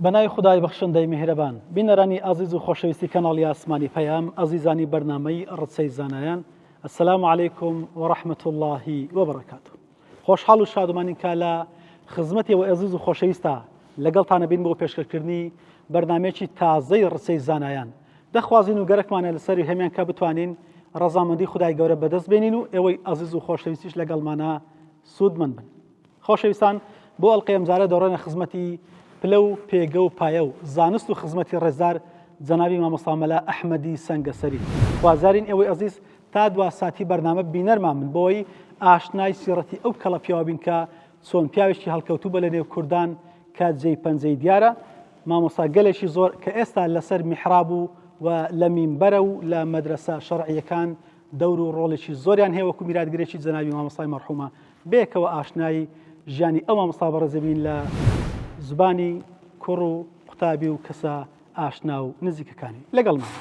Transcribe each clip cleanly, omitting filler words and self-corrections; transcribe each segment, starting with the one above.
بەناوی خدای بەخشندەی میهرەبان بینەرانی ئازیز و خۆشەویستی کەناڵی ئاسمانی پەیام ئەزیزانی بەرنامەی ڕچەی زانایان ئەسەلامو عەلەیکوم وەڕەحمەتوو اللهی وەبەرەکاتوه. خۆشحاڵ و شادومانین کە لە خزمەتیەوە ئەزیز و خۆشەویستە لەگەڵتانە بین بۆ پێشکەشکردنی بەرنامەیەکی تازەی ڕچەی زانایان. دەخوازین و گەرەکمانە لەسەری هەمیان کە بتوانین ڕەزامەندی خدای گەورە بەدەست بێنین و ئێوەی ئەزیز و خۆشەویستیش لەگەڵمانە سوودمەند بن. خۆشەویستان، بۆ ئەڵلقەی ئەمجارە دەڕێنە خزمەتی پلە و پێگە و پایە و زانست و خزمەتی ڕێزدار جەنابی مامۆستا مەلا ئەحمەدی سەنگەسەری. خوازارین ئێوەی ئەزیز تا دوا ساتی بەرنامە بینەرمان من بۆی ئاشنای سیرەتی ئەو کەڵە پیاوە بین کە چۆن پیاوێکی هەڵکەوتوو بە لە نێو کوردان کە جێی پەنجەی دیارە. مامۆستا گەلێکی زۆر کە ئێستا لەسەر میحراب و لە مینبەرە و لە مەدرسە شەرعیەکان دەور و ڕۆڵێکی زۆریان هەیە وەکو میراتگرێکی جەنابی مامۆستای مەرحومە بێکەوە ئاشنایی ژیانی ئەو مامۆستا بەڕێزەبین لە زبانی کوڕ و قوتابی و کەسە ئاشنا و نزیکەکانی لەگەڵمان.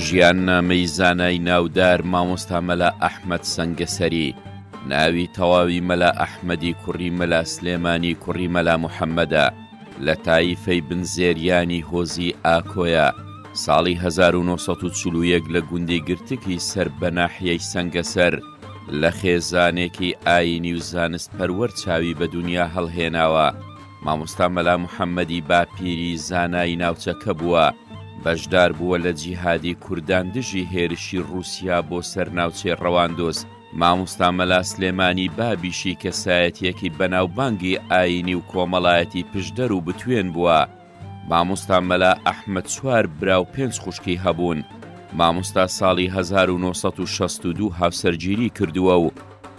ژیان نامەی زانای ناودار مامۆستا مەلا ئەحمەد سەنگەسەری، ناوی تەواوی مەلا ئەحمەدی کوڕی مەلا سلێمانی کوڕی مەلا موحەممەدە، لە تایفەی بنزێریانی هۆزی ئاکۆیە. ساڵی 1940 لە گوندی گرتکی سەر بە ناحیەی سەنگەسەر لە خێزانێکی ئاینی و زانست پەروەر چاوی بە دنیا هەڵهێناوە. مامۆستا مەلا موحەممەدی باپیری زانای ناوچەکە بووە، بەشدار بووە لە جیهادی کوردان دژی هێرشی رووسیا بۆ سەر ناوچێ ڕەواندۆز. مامۆستا مەلا سلێمانی بابیشی کەسایەتیەکی بەناوبانگی ئاینی و کۆمەڵایەتی پشدەر و بتوێن بووە. مامۆستا مەلا ئەحمەد 4 برا و 5 خوشکی هەبوون. مامۆستا ساڵی 1962 هاوسەرگیری کردووە و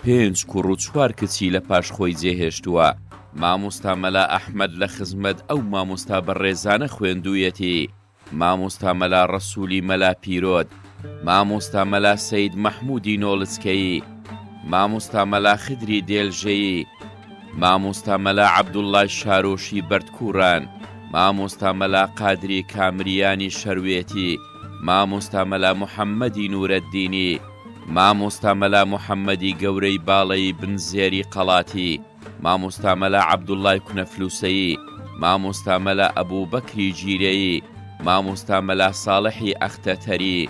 5 کوڕ و 4 کچی لە پاش خۆی جێهێشتووە. مامۆستا مەلا ئەحمەد لە خزمەت ئەو مامۆستا بەڕێزانە خوێندوویەتی: مامۆستا مەلا ڕەسوولی مەلا پیرۆد، مامۆستا مەلا سەید مەحموودی نۆڵچکەیی، مامۆستا مەلا خدری دێلژەیی، مامۆستا مەلا عەبدوڵڵای شارۆشی بەردکوڕان، مامۆستا مەلا قادری کامریانی شەروێتی، مامۆستا مەلا موحەممەدی نورەددینی، مامۆستا مەلا موحەممەدی گەورەی باڵەی بنزێری قەڵاتی، مامۆستا مەلا عەبدوڵڵای کونەفلووسەیی، مامۆستا مەلا ئەبووبەکری جیرەیی، مامۆستا مەلا ساڵحی ئەختەتەری،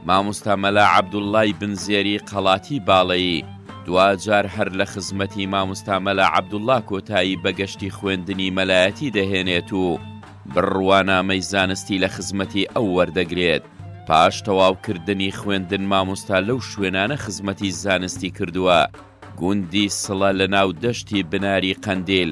مامۆستا مەلا عەبدوڵڵای بنزێری قەڵاتی باڵەیی. دوجار هەر لە خزمەتی مامۆستا مەلا عەبدوڵڵا کۆتایی بەگەشتی خوێندنی مەلایەتی دەهێنێت و بڕوانامەی زانستی لە خزمەتی ئەو وەردەگرێت. پاش تەواوکردنی خوێندن مامۆستا لەو شوێنانە خزمەتی زانستی کردووە: گوندی سڵە لە ناو دەشتی بناری قەندیل،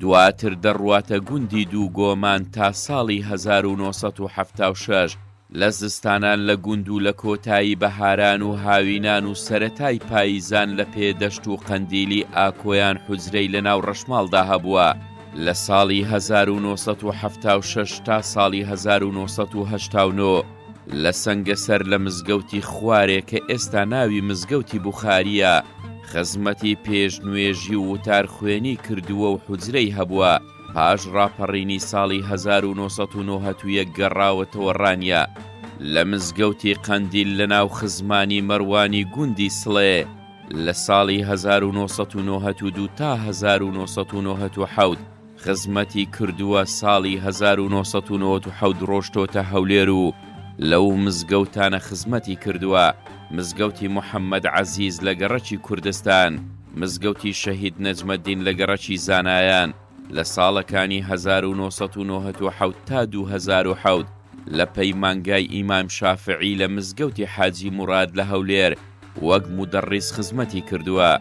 دواتر دەڕواتە گوندی دوو گۆمان تا ساڵی 1976 لە زستانان لە گوند و لە کۆتایی بەهاران و هاوینان و سەرەتای پاییزان لە پێدەشت و قەندیلی ئاکۆیان حوجرەی لە ناو ڕەشماڵدا هەبووە. لە ساڵی 1976 تا ساڵی 1989 لە سەنگەسەر لە مزگەوتی خوارێ کە ئێستا ناوی مزگەوتی بوخاریە خزمەتی پێشنوێژی و وتارخوێنی کردووە و حوجرەی هەبووە. پاش ڕاپەڕینی ساڵی 1991 گەڕاوەتەوە ڕانیە لە مزگەوتی قەندیل لە ناو خزمانی مەڕوانی گوندی سڵێ. لە ساڵی 1992 تا 1997 خزمەتی کردووە. ساڵی 1997 ڕۆشتۆتە هەولێر و لەو مزگەوتانە خزمەتی کردووە: مزگەوتی محەممەد عەزیز لە گەڕەکی کوردستان، مزگەوتی شەهید نەجمەدین لە گەڕەکی زانایان. لە ساڵەکانی 1997 تا 2007 لە پەیمانگای ئیمام شافعی لە مزگەوتی حاجی موراد لە هەولێر وەک مودەڕیس خزمەتی کردووە.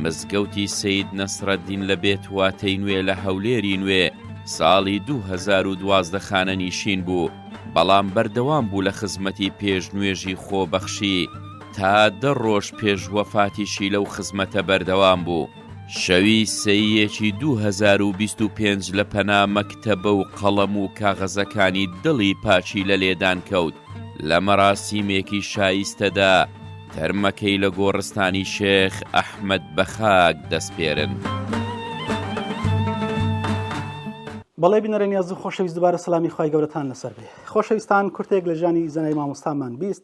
مزگەوتی سەید نەسرەدین لە بێت واتەی نوێ لە هەولێری نوێ ساڵی 2012 خانە نیشین بوو، بەڵام بەردەوام بوو لە خزمەتی پێشنوێژی خۆبەخشی تا 10 ڕۆژ پێش وەفاتیشی لەو خزمەتە بەردەوام بوو. شەوی سەیەکی 2025 لە پەنا مەکتەبە و قەڵەم و کاغەزەکانی دڵی پاچی لە لێدان کەوت. لە مەراسیمێکی شایستەدا تەرمەکەی لە گۆڕستانی شێخ ئەحمەد بەخاک دەستپێرن. بەڵێ بینەرە نیاز و خۆشەویست دوبارە سەلامی خوای گەورەتان لەسەر بێ. خۆشەویستان کورتێک لە ژیانی زەنای مامۆستامان بیست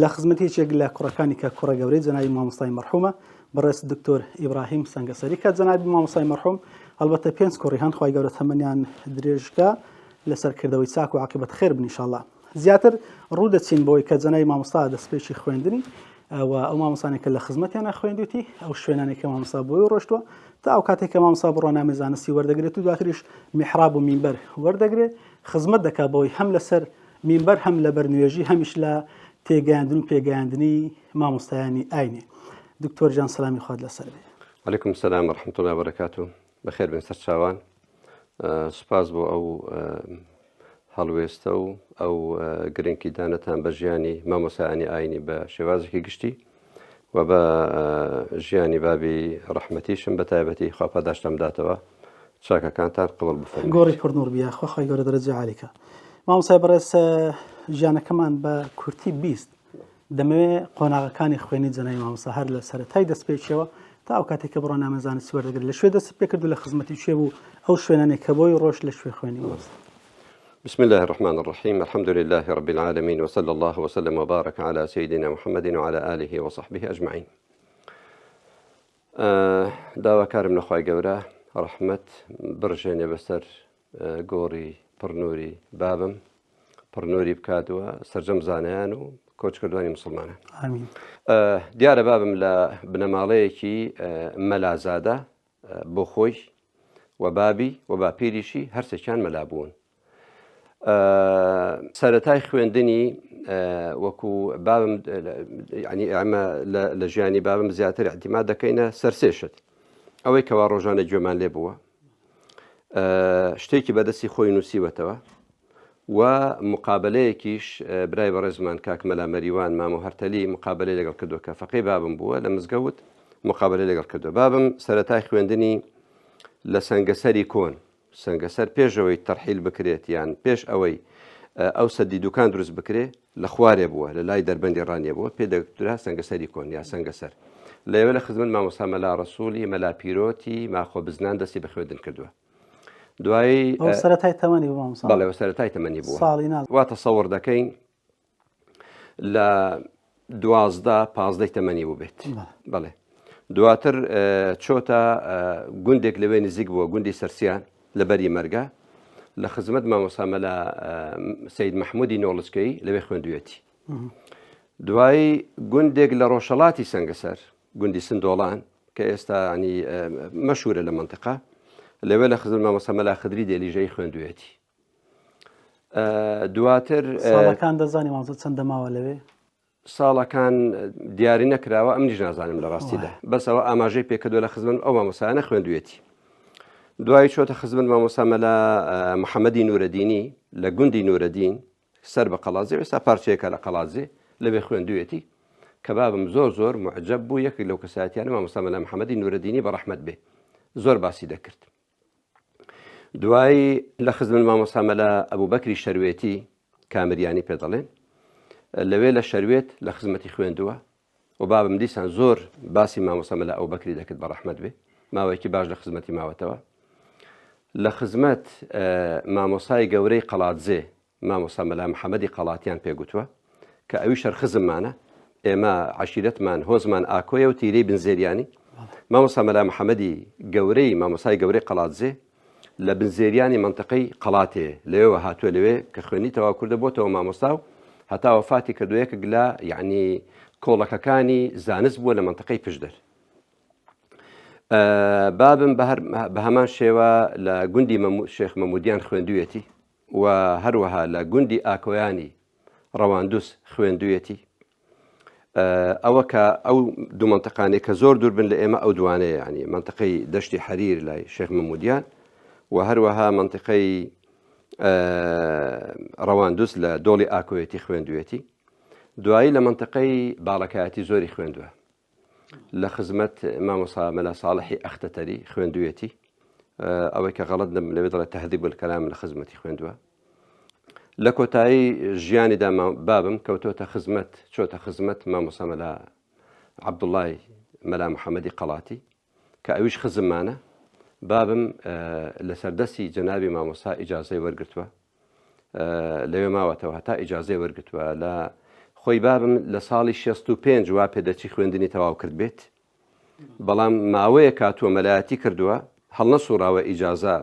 لە خزمەتێکێک لە کوڕەکانی کە کوڕە گەورەی جەنابی مامۆستای مەرحومە بەڕێز دکتۆر ئیبراهیم سەنگەسەری کە جەنابی مامۆستای مەرحوم هەڵبەتە 5 کوڕی هەن خوای گەورە تەمەنیان درێژکە لەسەر کردەوەی چاک و عاقبەت خێر بن ئینشاءالله. زیاتر ڕوو دەچین بۆی کە جەنابی مامۆستا دەستپێکی خوێندنی و ئەو مامۆستانێکە لە خزمەتیانە خوێندوتی ئەو شوێنانێکە مامۆستا بۆی ڕۆشتووە تا ئەو کاتێک کە مامۆستا بڕۆنامەی زانستی وەردەگرێت و دواتریش میحراب و مینبەر وەردەگرێت خزمەت دەکات بۆی هەم لەسەر مینبەر هەم لە بەرنوێژی هەمیش لە تێگەیاندن و پێگەیاندنی مامۆستایانی ئاینێ. دکتۆر جان سەلامی خوات لەسەر بێ. علیکم السلام ورحمة الله وبركاته. بخير بن سەر چاوان. سپاس بۆ ئەو هەڵوێستە و ئەو گرنگی دانەتان بە ژیانی مامۆستایانی ئاینی بە شێوازێکی گشتی و بە ژیانی بابی ڕەحمەتیشم بە تایبەتی خوا پاداشتان بداتەوە. چاکەکانتان قبول بفەرمێن. گۆڕی پڕنور بیا خوا خوای گەورە دەرەجە عالیکە. مامۆستای بەڕێز ژیانەکەمان بە کورتی بیست دەمەوێت قۆناغەکانی خوێنی جەنابی مامۆستا هەر لە سەرەتای دەستپێچەوە تا ئەو کاتێک کە بڕۆنامە زانستی وەردەگرێت لە شوێ دەست پێ کرد و لە خزمەتی شوێ بوو ئەو شوێنانێک کە بۆی ڕۆژ لە شوێ خوێنی مامۆستا. بسم الله الرحمن الرحيم. الحمد لله رب العالمين وصلى الله وسلم وبارك على سيدنا محمد وعلى آله وصحبه أجمعين. داوا كارم نخواي قورا رحمت برجيني بسر قوري برنوري بابم برنوري بكادوا سرجم زانيان و كوچ كردواني مسلمانه. آمين. ديار بابم لا بنماليكي ملازاده بوخوي وبابي وبابيريشي هرسكان ملابون. سەرەتای خوێندنی وەکو بابم ینی ئەمە لە ژیانی بابم زیاتر اعتیماد دەکەینە سەرسێشت ئەوەی کەوا ڕۆژانە گوێمان لێ بووە شتێکی بەدەستی خۆی نووسیوەتەوە و مقابلەیەکیش برای بەڕێزمان کاک مەلا مەریوان مام و هەرتەلی مقابلەی لەگەڵ کردووە کە فەقی بابم بووە لە مزگەوت مقابلەی لەگەڵ کردووە. بابم سەرەتای خوێندنی لە سەنگەسەری کۆن سەنگەسەر پێشەوەی تەرحیل بکرێت یان پێش ئەوەی ئەو سەدی دوکان دروست بکرێت لە خوارێ بووە لە لای دەربەندی ڕانیە بووە پێ دەکترا سەنگەسەری کۆن یا سەنگەسەر لەوێ لە خزمەت مامۆستا مەلا ڕەسوولی مەلا پیرۆتی ماخۆ بزنان دەستی بە خوێندن کردووە. دوایی سەرەتای تەمەنی بوو مامۆستا. بەڵێ سەرەتای تەمەنی بووە. ساڵی ناز وا تەسەوڕ دەکەین لە 12-15 تەمەنی بوو بێت. بەڵێ دواتر چۆتە گوندێک لەوێ نزیک بووە گوندی سەرسیان لەبەری مەرگە لە خزمەت مامۆستا مەلا سەید مەحموودی نۆڵچکەی لەوێ خوێندوێتی. دوایی گوندێک لە ڕۆژهەڵاتی سەنگەسەر گوندی سندۆڵان کە ئێستا ینی مەشهورە لە منتقە لەوێ لە خزمەت مامۆستا مەلا خدری دێلیژەی خوێندوێتی. دواتر ساڵەکان دەزانی مامۆستا چەندە ماوە لەوێ؟ ساڵەکان دیاری نەکراوە ئەمنیش نازانم لە ڕاستیدا بەسەوە ئاماژەی پێکردووە لە خزمەت ئەو مامۆستایانە خوێندوێتی. دوای چۆتە خزمەت مامۆستا مەلا محەممەدی نورەدینی لە گوندی نورەدین سەر بە قەڵازێ ئێستا پارچەیەکە لە قەڵازێ لەوێ خوێندوێتی کە بابم زۆر معجەب بوو یەکێک لەو کەساتیانە مامۆستا مەلا محەممەدی نورەدینی بە ڕەحمەت بێ زۆر باسی دەکرد. دوایی لە خزمەت مامۆستا مەلا ئەبوبەکری شەروێتی کامریانی پێ دەڵێن لەوێ لە شەروێت لە خزمەتی خوێندووە و بابم دیسان زۆر باسی مامۆستا مەلا ئەبوبەکری دەکرد بە ڕەحمەت بێ ماوەیەکی باش لە خزمەتی ماوەتەوە. لە خزمەت مامۆستای گەورەی قەڵاتزێ مامۆستا مەلا محەممەدی قەڵاتیان پێگوتووە کە ئەوی شەرخزممانە ئێمە عەشیرەتمان هۆزمان ئاکۆیە و تیرەی بنزێریانی مامۆستا مەلا محەممەدی گەورەی مامۆستای گەورەی قەڵاتزێ لە بنزێریانی منتقەی قەڵاتێ لەوێوە هاتووە لەوێ کە خوێنی تەواو کردە بۆتەوە مامۆستا و هەتا وەفاتی کردووەیەکێک لە یعنی کۆڵەکەکانی زانست بووە لە منتقەی پشدەر. بابم بە هەمان شێوە لە گوندی شێخ مەمودیان خوێندوێتی و هەروەها لە گوندی ئاکۆیانی ڕەواندوس خوێندوێتی. ئەوە کە ئەو دوو منتقانێک کە زۆر دوور بن لە ئێمە ئەو دوانەیە ینی منتقەی دەشتی حەریر لای شێخ مەمودیان و هەروەها منتقەی ڕەواندوس لە دۆڵی ئاکۆیەتی خوێندوێتی. دوایی لە منتقەی باڵەکایەتی زۆری خوێندووە لە خزمەت مامۆستا مەلا ساڵحی ئەختەتەری خوێندوێتی ئەوەی کە غەڵەت لەوێ دەڵێت تەهذیب الکەلام لە خزمەتی خوێندووە. لە کۆتایی ژیانیدا بابم کەوتۆتە خزمەت چۆتە خزمەت مامۆستا مەلا عەبدوڵڵای مەلا محەممەدی قەڵاتی کە ئەویش خزممانە بابم لە سەردەستی جەنابی مامۆستا ئیجازەی وەرگرتووە لەوێ ماوەتەوە هەتا ئیجازەی وەرگرتووە لە خۆی بابم لە ساڵی 65 وا پێدەچی خوێندنی تەواو کرد بێت بەڵام ماوەیە کاتووە مەلایەتی کردووە هەڵنە سوڕاوە ئیجازە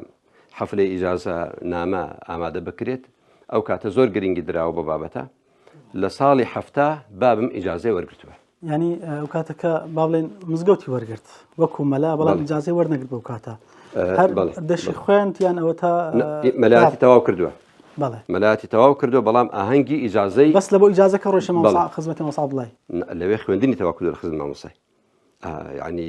حەفلەی ئیجازە نامە ئامادە بکرێت ئەو کاتە زۆر گرنگی دراوە بە بابەتە لە ساڵی هەفتا بابم ئیجازەی وەرگرتووە ینی ئەو کاتەکە با بڵێن مزگەوتی وەرگرت وەکو مەلا بەڵام ئیجازەی وەرنەگرت بەو کاتە هەر دەشی خوێند یان ئەوە تا مەلایەتی تەواو کردووە بەڵێ مەلایەتی تەواو کردووە بەڵام ئاهەنگی ئیجازەی بەس لە بۆ ئیجازەکە ڕۆژە مامۆستا خزمەتی مامۆستا عەبدوڵڵای لەوێ خوێندنی تەواو کردووە لە خزمەت مامۆستای ینی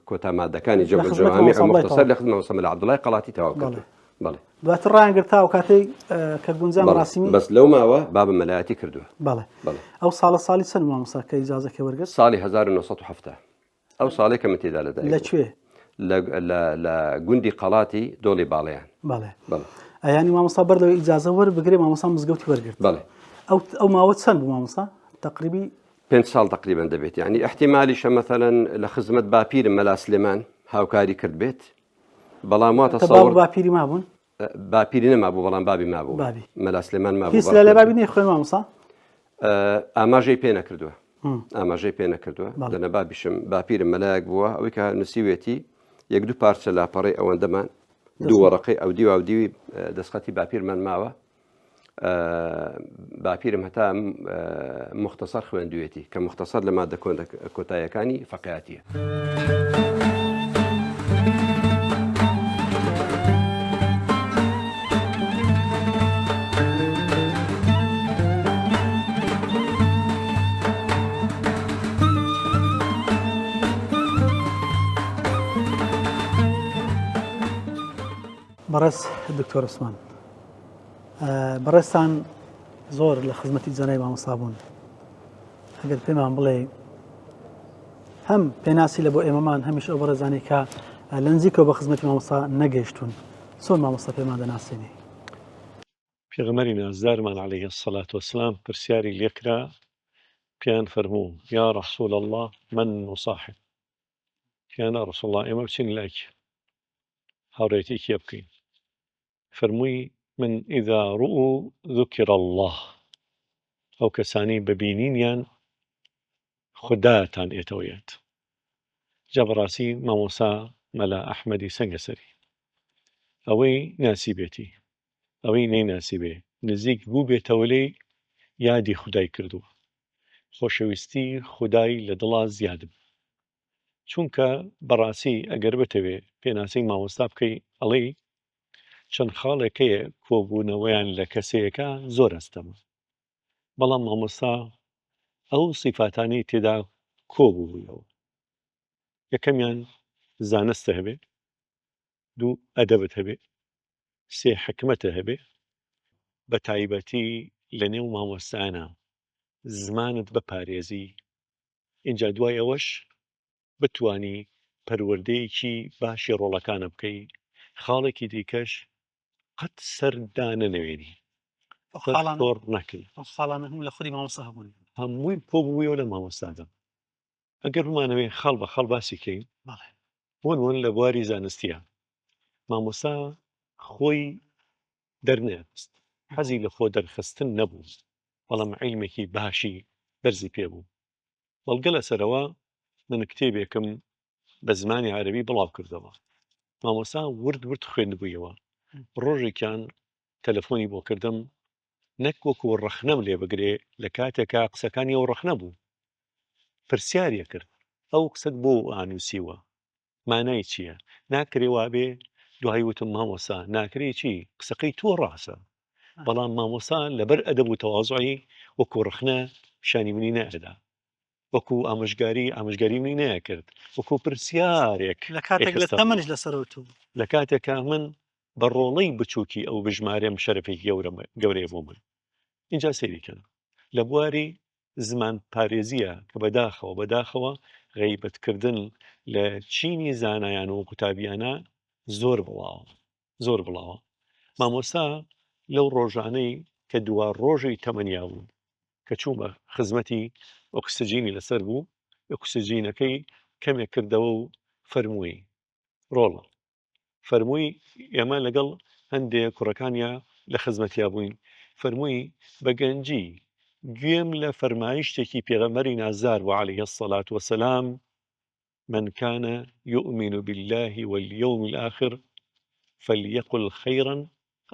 کۆتا مادەکانی جەبرجەوامی مختصر لە خزمەت مامۆستا مەلا عەبدوڵڵای قەڵاتی تەواو کردووە بەڵێ دواتر ڕایانگرتا و کاتەی کە گونجان ڕاستیمی بەس لەو ماوە بابم مەلایەتی کردووە بەڵێ ئەو ساڵی چەند مامۆستا کە ئیجازەکەی وەرگرت ساڵی 1970 ئەو ساڵێک کە من تێدا لەدایک لەکوێ لە گوندی قەڵاتی دۆڵی باڵەیان بەڵێ بەڵێ ئەیانی مامۆستا بەردەوەی ئیجازە وەربگرێ مامۆستا مزگەوتی وەرگرت بەڵێ ئەو ماوە چەند بوو مامۆستا تقریبی 5 ساڵ تقریبا دەبێت ینی احتیمالیشە مەثەلەن لە خزمەت باپیرم مەلا سلێمان هاوکاری کرد بێت بەڵام واتە سەوڕ باپیری مابوون باپیری نەمابوو بەڵام بابی مابوو مەلا سلێمان مابوو هیچ لە بابی نییە خوێن مامۆستا ئاماژەی پێ نەکردووە ئاماژەی پێ نەکردووە لەنە بابیشم باپیرم مەلایەک بووە ئەوەی کە نووسیوێتی یەک دوو پارچە لاپەڕی ئەوەندەمان دوو وەڕقەی ئەو دیوی دەستخەتی باپیرمان ماوە باپیرم هەتا مختصر خوێندوێتی کە مختصر لە مادە کۆتاییەکانی فەقیهاتیە بەڕێز دکتۆر عوسمان بەڕێستان زۆر لە خزمەتی جەنابی مامۆستا بوون ئەگەر پێمان بڵێ هەم پێناسی لە بۆ ئێمەمان هەمیش ئەو بەڕێزانی کە لە نزیکەوە بە خزمەتی مامۆستا نەگەیشتون چۆن مامۆستا پێمان دەناسێنێ پێغەمبەری نازدارمان عەلەیهی السەڵات وەسەلام پرسیاری لێکرا پێیان فەرموو یا ڕەسوول الله من نوصاحب پیانە ڕەسوول الله ئێمە بچین لایک هاوڕێتی کێ بکەین فەرمووی من ئیذا ڕوئوا ذوکر الله ئەو کەسانی ببینینیان خوداتان ئێتەوە یاد جا بەڕاستی مامۆستا مەلا ئەحمەدی سەنگەسەری ئەوەی ناسیبێتی ئەوەی نەیناسیبێ نزیک بوو بێتەوە لێی یادی خودای کردووە خۆشەویستی خودای لە دڵا زیادم چونکە بەڕاستی ئەگەر بتەوێ پێناسەی مامۆستا بکەی ئەڵێ چەند خاڵێکەیە کۆبوونەوەیان لە کەسەیەکە زۆر ئەستەمە بەڵام مامۆستا ئەو سیفاتانی تێدا کۆبووبوویەوە یەکەمیان زانستە هەبێ دوو ئەدەبت هەبێ سێ حکمەتە هەبێ بە تایبەتی لە نێو مامۆستایانە زمانت بەپارێزی اینجا دوای ئەوەش بتوانی پەروەردەیەکی باشی ڕۆڵەکانە بکەی خاڵێکی دیکەش قەت سەردانەنەوێنی خۆڕ نەکەی خاڵانە هەموو لە خودی مامۆستا هەبوون هەمووی کۆبوویەوە لە مامۆستادا ئەگەر بمانەوێ خاڵ بە خاڵ باسی کەین ون لە بواری زانستیە مامۆستا خۆی دەرنێست حەزی لە خۆ دەرخستن نەبوو بەڵام عیلمێکی باشی بەرزی پێبوو بەڵگە لەسەرەوە من کتێبێکم بە زمانی عەرەبی بڵاو کردەوە مامۆستا ورد خوێندبوویەوە ڕۆژێکیان تەلەفۆنی بۆ کردم نەک وەکو ڕەخنەم لێ بگرێ لە کاتێکا قسەکانی ئەو ڕەخنە بوو پرسیاریە کرد ئەو قسەت بۆ ئانووسیوە مانای چییە ناکرێ وابێ دوای وتم مامۆستا ناکرێ چی قسەکەی تۆ ڕاستە بەڵام مامۆستا لەبەر ئەدەب و تەواضوعی وەکو ڕەخنە شانی منی نەئەدا وەکو ئامۆژگاری منی نەیەکرد وەکو پرسیارێک لە کاتێک لە تەمەنش لەسەرەوتوو لە کاتێکا من بە ڕۆڵەی بچووکی ئەو بژمارەم شەرەفێکی گەورەیە بۆ من اینجا سەیریکەن لە بواری زمان پارێزیە کە بەداخەوە غەیبەتکردن لە چینی زانایان و قوتابیانە زۆر بڵاوە مامۆستا لەو ڕۆژانەی کە دووار ڕۆژەی تەمەنیا بوو کە چوومە خزمەتی ئۆکسجینی لەسەر بوو ئۆکسجینەکەی کەمێک کردەوە و فەرمووی ڕۆڵە فەرمووی ئێمە لەگەڵ هەندێک کوڕەکانیا لە خزمەتیا بووین فەرمووی بە گەنجی گوێم لە فەرمایشتێکی پێغەمبەری نازار بوو عليه الصلاة والسلام من كان يؤمن بالله واليوم الآخر فليقل خيرا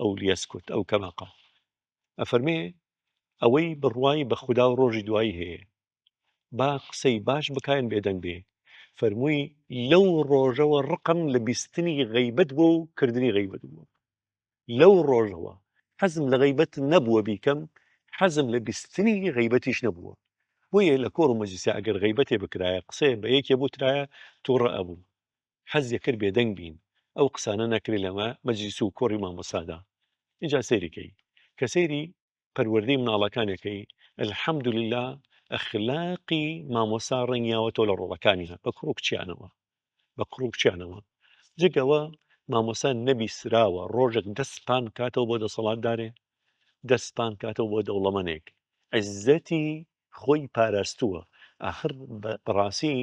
أو ليسكت أو كما قال أفرمي أوي بالرواي بخدا وروج دوائي هي با قسەی باش بکەن بێدەنگ بێ فەرمووی لەو ڕۆژەوە ڕقم لە بیستنی غەیبەت بوو و کردنی غەیبەت بوو لەو ڕۆژەوە حەزم لە غەیبەت نەبووە بیکەم حەزم لە بیستنی غەیبەتیش نەبووە بۆیە لە کۆڕ و مەجلیسا ئەگەر غەیبەتێ بکرایە قسەیە بە یەکێ بوترایە تووڕە ئەبوو حەزیە کرد بێدەنگ بین ئەو قسانە نەکرێت لەمە مەجلیس و کۆڕی مامۆسادا اینجا سەیریکەی کە سەیری پەروەردەی مناڵەکانێکەکەی الحەمدولله ئەخلاقی مامۆسا ڕەنگیاوەتۆ لە ڕۆڵەکانی بە کوڕ و کچیانەوە جگەوە مامۆسا نەبیسراوە ڕۆژێک دەستپان کاتەوە بۆ دەسەڵاتدارێ دەستپان کاتەوە بۆ دەوڵەمەنێک عزەتی خۆی پاراستووە ئاخر بەڕاستی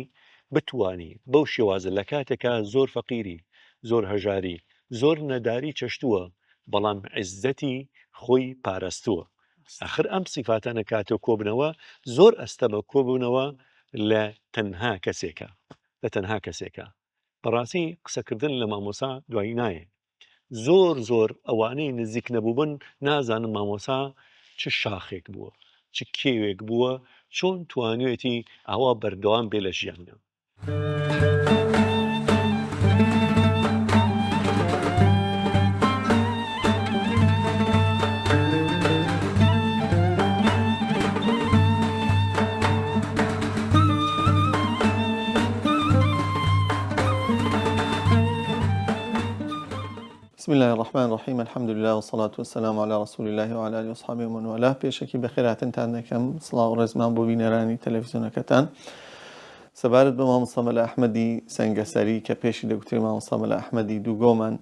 بتوانی بەو شێوازە لە کاتێکا زۆر فەقیری زۆر هەژاری زۆر نەداری چەشتووە بەڵام عزەتی خۆی پاراستووە آخر ئەم سیفاتانە کاتە کۆبنەوە زۆر ئەستە بە کۆبوونەوە لە تەنها کەسێکە بەڕاستی قسەکردن لە مامۆسا دوایی نایە زۆر ئەوانەی نزیک نەبووبن نازانم مامۆسا چ شاخێک بووە چ کێوێک بووە چۆن توانوێتی ئاوا بەردەوام بێ لە ژیانە بسم الله الرحمن الرحيم الحمد لله والصلاة والسلام على رسول الله وعلى آله وصحبه ومن والاه بيشكي بخيراتن نەکەم سڵاو و ڕێزمان بۆ بینەرانی تەلەڤیزیۆنەکەتان سەبارەت بە مامۆستا مەلا ئەحمەدی سەنگەسەری کە پێشی دەگوتری مامۆستا مەلا ئەحمەدی دووگۆمان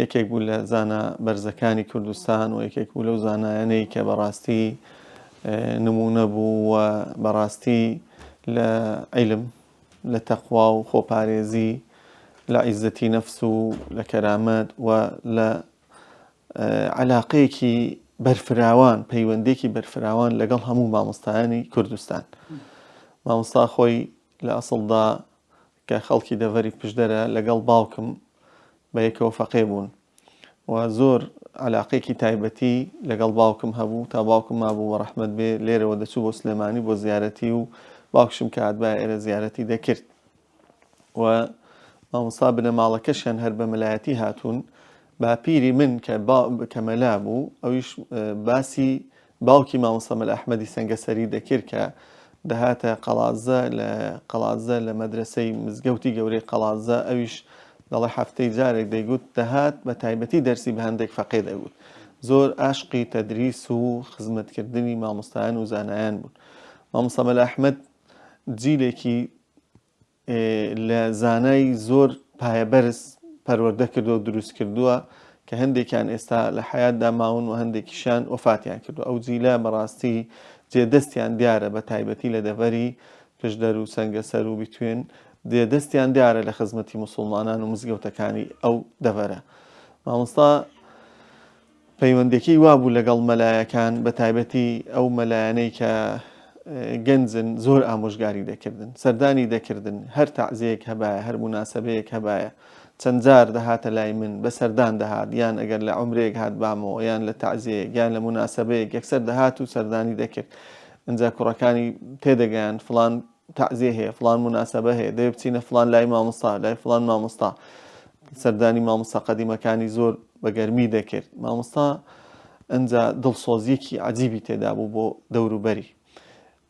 یەکێک بوو لە زانە بەرزەکانی کوردستان و یەکێک بوو لەو زانایانەی کە بەڕاستی نمونە بوو و بەڕاستی لە عیلم لە تەقوا و خۆپارێزی لە عیزەتی نەفس و لە کەرامەت و لە عەلاقەیەکی بەرفراوان پەیوەندێکی بەرفراوان لەگەڵ هەموو مامۆستایانی کوردستان مامۆستا خۆی لە ئەسڵدا کە خەڵکی دەڤەری پشدەرە لەگەڵ باوکم بە یەکەوە فەقێ بوون و زۆر عەلاقەیەکی تایبەتی لەگەڵ باوکم هەبوو تا باوکم مابوو بە ڕەحمەت بێ لێرەوە دەچوو بۆ سلێمانی بۆ زیارەتی و باوکشم کە هاتبایە ئێرە زیارەتی دەکرد و مامۆستا بنەماڵەکەشیان هەر بە مەلایەتی هاتوون باپیری من کە مەلا بوو ئەویش باسی باوکی مامۆستا مەلا ئەحمەدی سەنگەسەری دەکرد کە دەهاتە قەڵازە لە مەدرسەی مزگەوتی گەورەی قەڵازە ئەویش دەڵێ هەفتەی جارێک دەیگوت دەهات بە تایبەتی دەرسی بە هەندێک فەقێ دەگوت زۆر عاشقی تەدریس و خزمەتکردنی مامۆستایان و زانایان بوون مامۆستا مەلا ئەحمەد جیلێکی لە زانای زۆر پایەبەرز پەروەردە کردووە و دروست کردووە کە هەندێکیان ئێستا لە حەیاتدا ماون و هەندێکیشیان وفاتیان کردو ئەو جیلە بەڕاستی جێدەستیان دیارە بە تایبەتی لە دەڤەری پشدەر و سەنگەسەر و بیتوێن جێدەستیان دیارە لە خزمەتی موسڵمانان و مزگەوتەکانی ئەو دەڤەرە مامۆستا پەیوەندێکی وا بوو لەگەڵ مەلایەکان بە تایبەتی ئەو مەلایانەی کە گەنجن زۆر ئامۆژگاری دەکردن سەردانی دەکردن هەر تەعزیەیەک هەبایە هەر موناسەبەیەک هەبایە چەند جار دەهاتە لای من بە سەردان دەهات یان ئەگەر لە عومرێک هات بامەوە یان لە تەعزیەیەک یان لە موناسەبەیەک یەکسەر دەهات و سەردانی دەکرد ئەنجا کوڕەکانی تێدەگەیان فڵان تەعزیە هەیە فڵان موناسەبە هەیە دەبێ بچینە فڵان لای مامۆستا لای فڵان مامۆستا سەردانی مامۆستا قەدیمەکانی زۆر بەگەرمی دەکرد مامۆستا ئەنجا دڵسۆزیەکی عەجیبی تێدا بوو بۆ دەوروبەری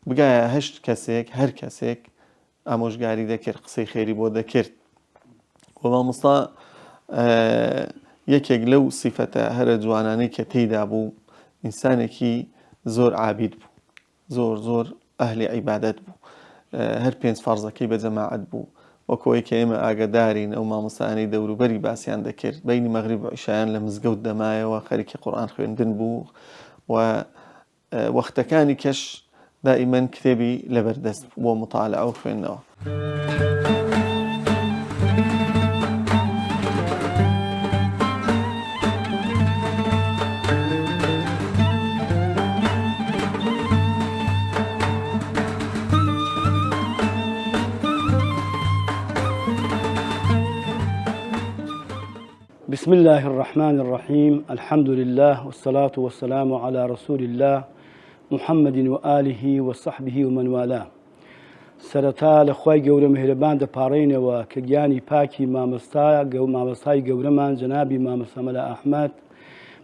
بگایە هەشت کەسێک هەر کەسێک ئامۆژگاری دەکرد قسەی خێری بۆ دەکرد و مامۆستا یەکێک لەو سیفەتە هەرە جوانانەی کە تێیدا بوو ئینسانێکی زۆر عابید بوو زۆر ئەهلی عیبادەت بوو هەر پێنج فەرزەکەی بە جەماعەت بوو وەکەوەی کە ئێمە ئاگادارین ئەو مامۆستایانەی دەوروبەری باسییان دەکرد بەینی مەغریب و عیشایان لە مزگەوت دەمایەوە خەریکی قورئان خوێندن بوو و وەختەکانی کەش دائما کتێبی لەبەردەست بۆ مطالعە و خوێندنەوە بسم الله الرحمن الرحيم الحمد لله والصلاة والسلام على رسول الله محمد وآله وصحبه ومن والاه سرتا لخوای گەورە مهرەبان دەپاڕێنەوە کە گیانی پاکی مامەستای گەورەمان جەنابی مامەستا مەلا ئەحمەد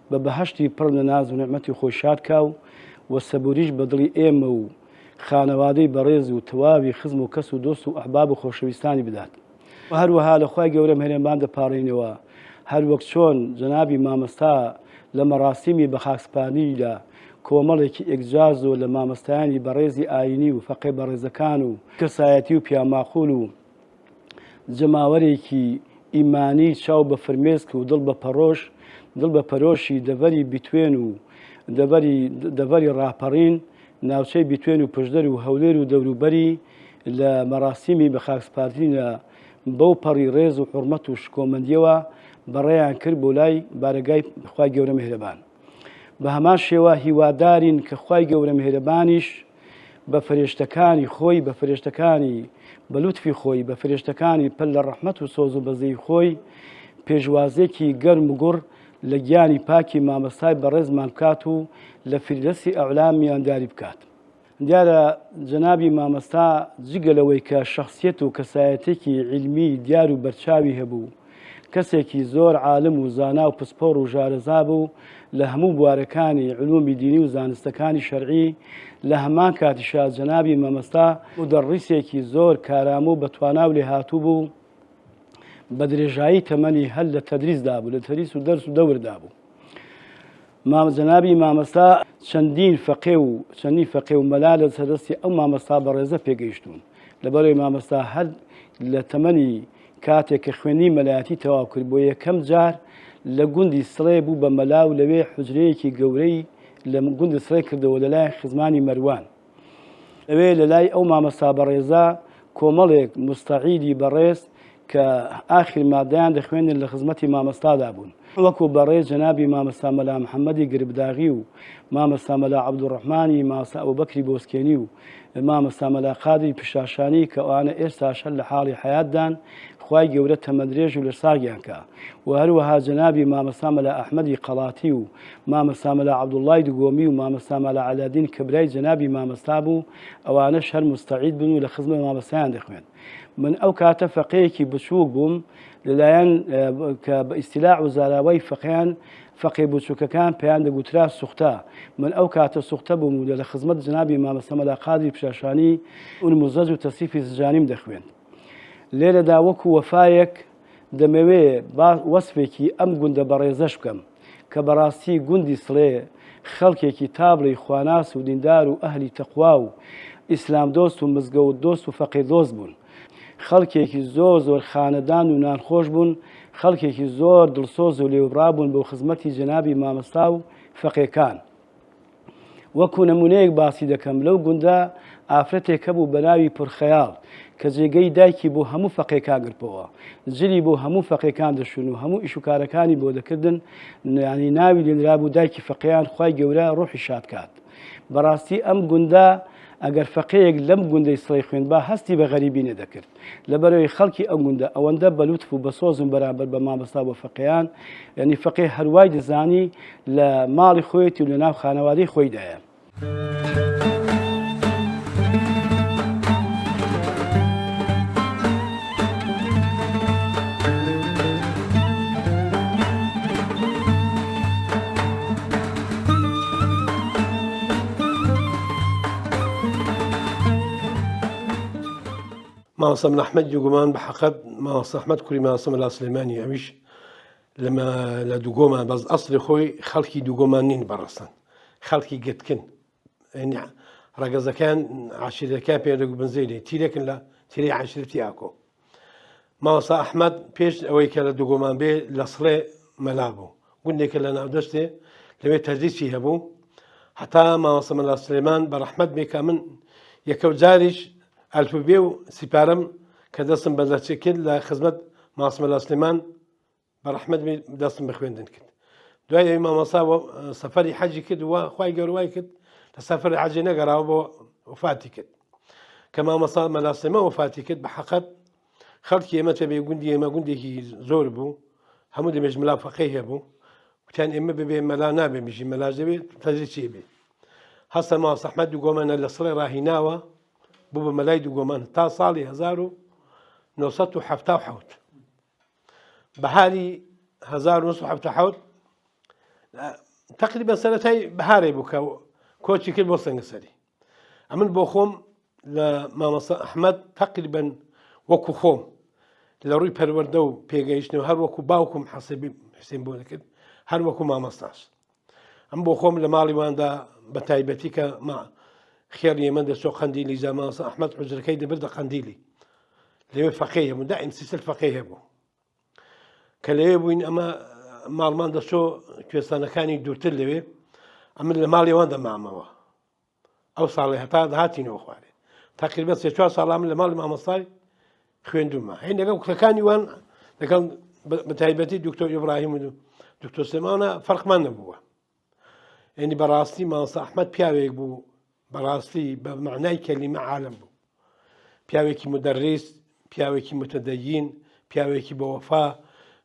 بە بەهەشتی پڕ لە ناز و نعمەتی خۆی شاد کاو و سەبوریش بە دڵی ئێمە و خانەوادەی بەڕێز و تەواوی خزم و کەس و دۆست و ئەحباب و خۆشەویستانی بدات و هەروەها لەخوای گەورە مهرەبان دەپاڕێنەوە هەر وەک چۆن جەنابی مامەستا لە مەراسیمی بە خاکسپانیدا کۆمەڵێکی ئێکجاز و لە مامەستایانی بەڕێزی ئاینی و فەقێ بەڕێزەکان و کەسایەتی و پیاماخول و جەماوەرێکی ئیمانی چاو بە فرمێسک و دڵ بە پەرۆشی دەڤەری بیتوێن و دەڤەری ڕاپەڕین ناوچەی بیتوێن و پشدەر و هەولێر و دەوروبەری لە مەراسیمی بە خاکسپارتینە بەو پەڕی ڕێز و حورمەت و شکۆمەندیەوە بەڕێیان کرد بۆ لای بارگای خوای گەورە مهرەبان بە هەمان شێوە هیوادارین کە خوای گەورە مهرەبانیش بە فەرێشتەکانی خۆی بە فەرێشتەکانی بە لوتفی خۆی بە فەرێشتەکانی پەل لە ڕەحمەت و سۆز و بەزەی خۆی پێشوازێکی گەرم و گوڕ لە گیانی پاکی مامەستای بەڕێزمان بکات و لە فیردەستی ئەعلامیانداری بکات دیارە جەنابی مامەستا جگەلەوەی کە شەخسیەت و کەسایەتێکی علمی دیار و بەرچاوی هەبوو کەسێکی زۆر عالم و زانا و پسپۆڕ و ژارەزا بوو لە هەموو بوارەکانی علومی دینی و زانستەکانی شەرعی لە هەمان کاتیشا جەنابی مەمەستا مودەڕیسێکی زۆر کارامە و بەتوانا و لێهاتوو بوو بە درێژایی تەمەنی هەل لە تەدریسدا بوو لە تەدریس و دەرس و دەوردا بوو جەنابی مامەستا چەندین فەقێ و مەلا لە سەردەستی ئەو مامەستا بەڕێزە پێگەیشتون لەبەرەوەی مامەستا هەر لە تەمەنی کاتێک کە خوێنی مەلایەتی تەواو کرد بۆ یەکەم جار لە گوندی سڵێ بوو بە مەلا و لەوێ حوجرەیەکی گەورەی لە گوندی سڵێ کردەوە لەلای خزمانی مەروان لەوێ لەلای ئەو مامەستا بەڕێزە کۆمەڵێک مستەعیدی بەڕێز کە ئاخر مادەیان دەخوێنن لە خزمەتی مامەستادا بوون وەکو بەڕێز جەنابی مامەستا مەلا محەممەدی گربداغی و مامەستا مەلا عەبدوڕەحمانی ماسا ئەوبەکری بۆسکێنی و مامەستا مەلا قادری پیشاشانی کە ئەوانە ئێستاش هەر لە حاڵی حەیاتدان خوای گەورە تەمەندرێژ و لە ساگیان کە و هەروەها جەنابی مامەستا مەلا ئەحمەدی قەڵاتی و مامەستا مەلا عەبدوڵڵای دوگۆمی و مامەستا مەلا عەلادین کەبرای جەنابی مامەستا بوو ئەوانەش هەر مستەعید بن و لە خزمەت مامەستایان دەخوێن من ئەو کاتە فەقەیەکی بچووک بووم لەلایەن کە بە ئیستیلاع و زاراوەی فەقیان فەقێ بچووکەکان پێیان دەگوترا سوختە من ئەو کاتە سوختە بووم و لە خزمەت جەنابی مامەستا مەلا قادری پیشاشانی مزەج و تەسیفی زجانیم دەخوێن لێرەدا وەکو وەفایەک دەمەوێ وەسفێکی ئەم گوندە بەڕێزەش بکەم کە بەڕاستی گوندی سڵێ خەڵکێکی تابڵی خواناس و دیندار و ئەهلی تەقوا و ئیسلام دۆست و مزگەوت دۆست و فەقێ دۆست بوون خەڵکێکی زۆر خانەدان و نانخۆش بوون خەڵکێکی زۆر دڵسۆز و لێوڕابوون بۆ خزمەتی جەنابی مامەستا و فەقێکان وەکو نمونەیەک باسی دەکەم لەو گوندە ئافرەتێک هەبوو بە ناوی پڕخەیاڵ کە جێگەی دایکی بۆ هەموو فەقێکان گرتەوە جلی بۆ هەموو فەقێکان دەشون و هەموو ئیشوکارەکانی بۆ دەکردن ینی ناوی لێنرابوو دایکی فەقیان خوای گەورە ڕۆحی شاد کات بەڕاستی ئەم گوندە ئەگەر فەقەیەک لەم گوندەی سڵی خوێن با هەستی بە غەریبی نەدەکرد لەبەرەوەی خەڵکی ئەم گوندە ئەوەندە بەلوتف و بە سۆزم بەرامبەر بە مامەستا بۆ فەقیان یعنی فەقێ هەروای دەزانی لە ماڵی خۆیەتی و لە ناو خانەوادەی خۆیدایە مامەستا من ئەحمەد دووگۆمان بە حەقەت مامەستا ئەحمەد کوڕی مامەستا مەلا سلێمانی ئەویش لە دووگۆمان بەس ئەسڵی خۆی خەڵکی دووگۆمان نین بەڕستن خەڵکی گرتکن ڕەگەزەکان عاشیرەکان پێدەگو بنزێنێ تیرێکن لە تیرەی عاشرەتی ئاکۆ مامەستا ئەحمەد پێش ئەوەی کە لە دووگۆمان بێ لە سڵێ مەلا بوو گوندێکە لە ناودەستێ لەوێ تەدریسی هەبوو هەتا مامەستا مەلا سلێمان بە ڕەحمەت بێکە من یەکەو جاریش ئەلفوبێ و سیپارەم کە دەستم بەدەست کرد لە خزمەت مامەستا مەلا سلێمان بە ڕەحمەت دەستم بە خوێندن کرد دوای ئەوی مامەستا سەفەری حەجی کرد و خوای گەورە وای کرد لە سەفەری حەجی نەگەڕاوە بۆ وفاتی کرد کە مامەستا مەلا سلێمان وفاتی کرد بە حەقەت خەڵکی ئێمە تەبێ گوندی ئێمە گوندێکی زۆر بوو هەموو دەبێژ مەلا فەقەی هەبوو وتیان ئێمە ببێ مەلا نابێ بژی مەلاژ دەبێت تەزیچی بێ هەستە ماوەسە ئەحمەد دووگۆمانە لە سڵی ڕاهیناوە بوو بە مەلای دووگۆمان تا ساڵی 1970 بەهاری 1970 تقریبا سەرەتای بەهارێ بوو کە کۆچی کرد بۆ سەنگەسەری ئەمن بۆ خۆم لە مامەسە ئەحمەد تقریبا وەکو خۆم لە ڕووی پەروەردە و پێگەیشتنەوە هەر وەکو باوکم حسین بۆ دەکرد هەر وەکو مامەستاش ئەم بۆ خۆم لە ماڵی واندا بە تایبەتی کە خێر ئێمە دەچۆ قەندیلی جا مامەسە ئەحمەد حوجرەکەی دەبردە قەندیلی لەوێ فەقێ هەبوو دائیم سیسل فەقێ هەبوو کە لەوێ بووین ئەمە ماڵمان دەچۆ کوێستانەکانی دوورتر لەوێ ئەمن لە ماڵی وان دەمامەوە ئەو ساڵی هەتا هاتینەوە خوارێ تقریبا 3-4 ساڵ من لە ماڵی مامەستای خوێندومە هەین لەگەڵ کوتەکانی وان لەگەڵ بە تایبەتی دکتۆر ئیبراهیم و دکتۆر سلێمانە فەرقمان نەبووە یعنی بەڕاستی مامەسە ئەحمەد پیاوێک بوو بەڕاستی بە معنای کەلیمە عالم بوو پیاوێکی مدەرریس پیاوێکی متەدەین پیاوێکی بە وەفا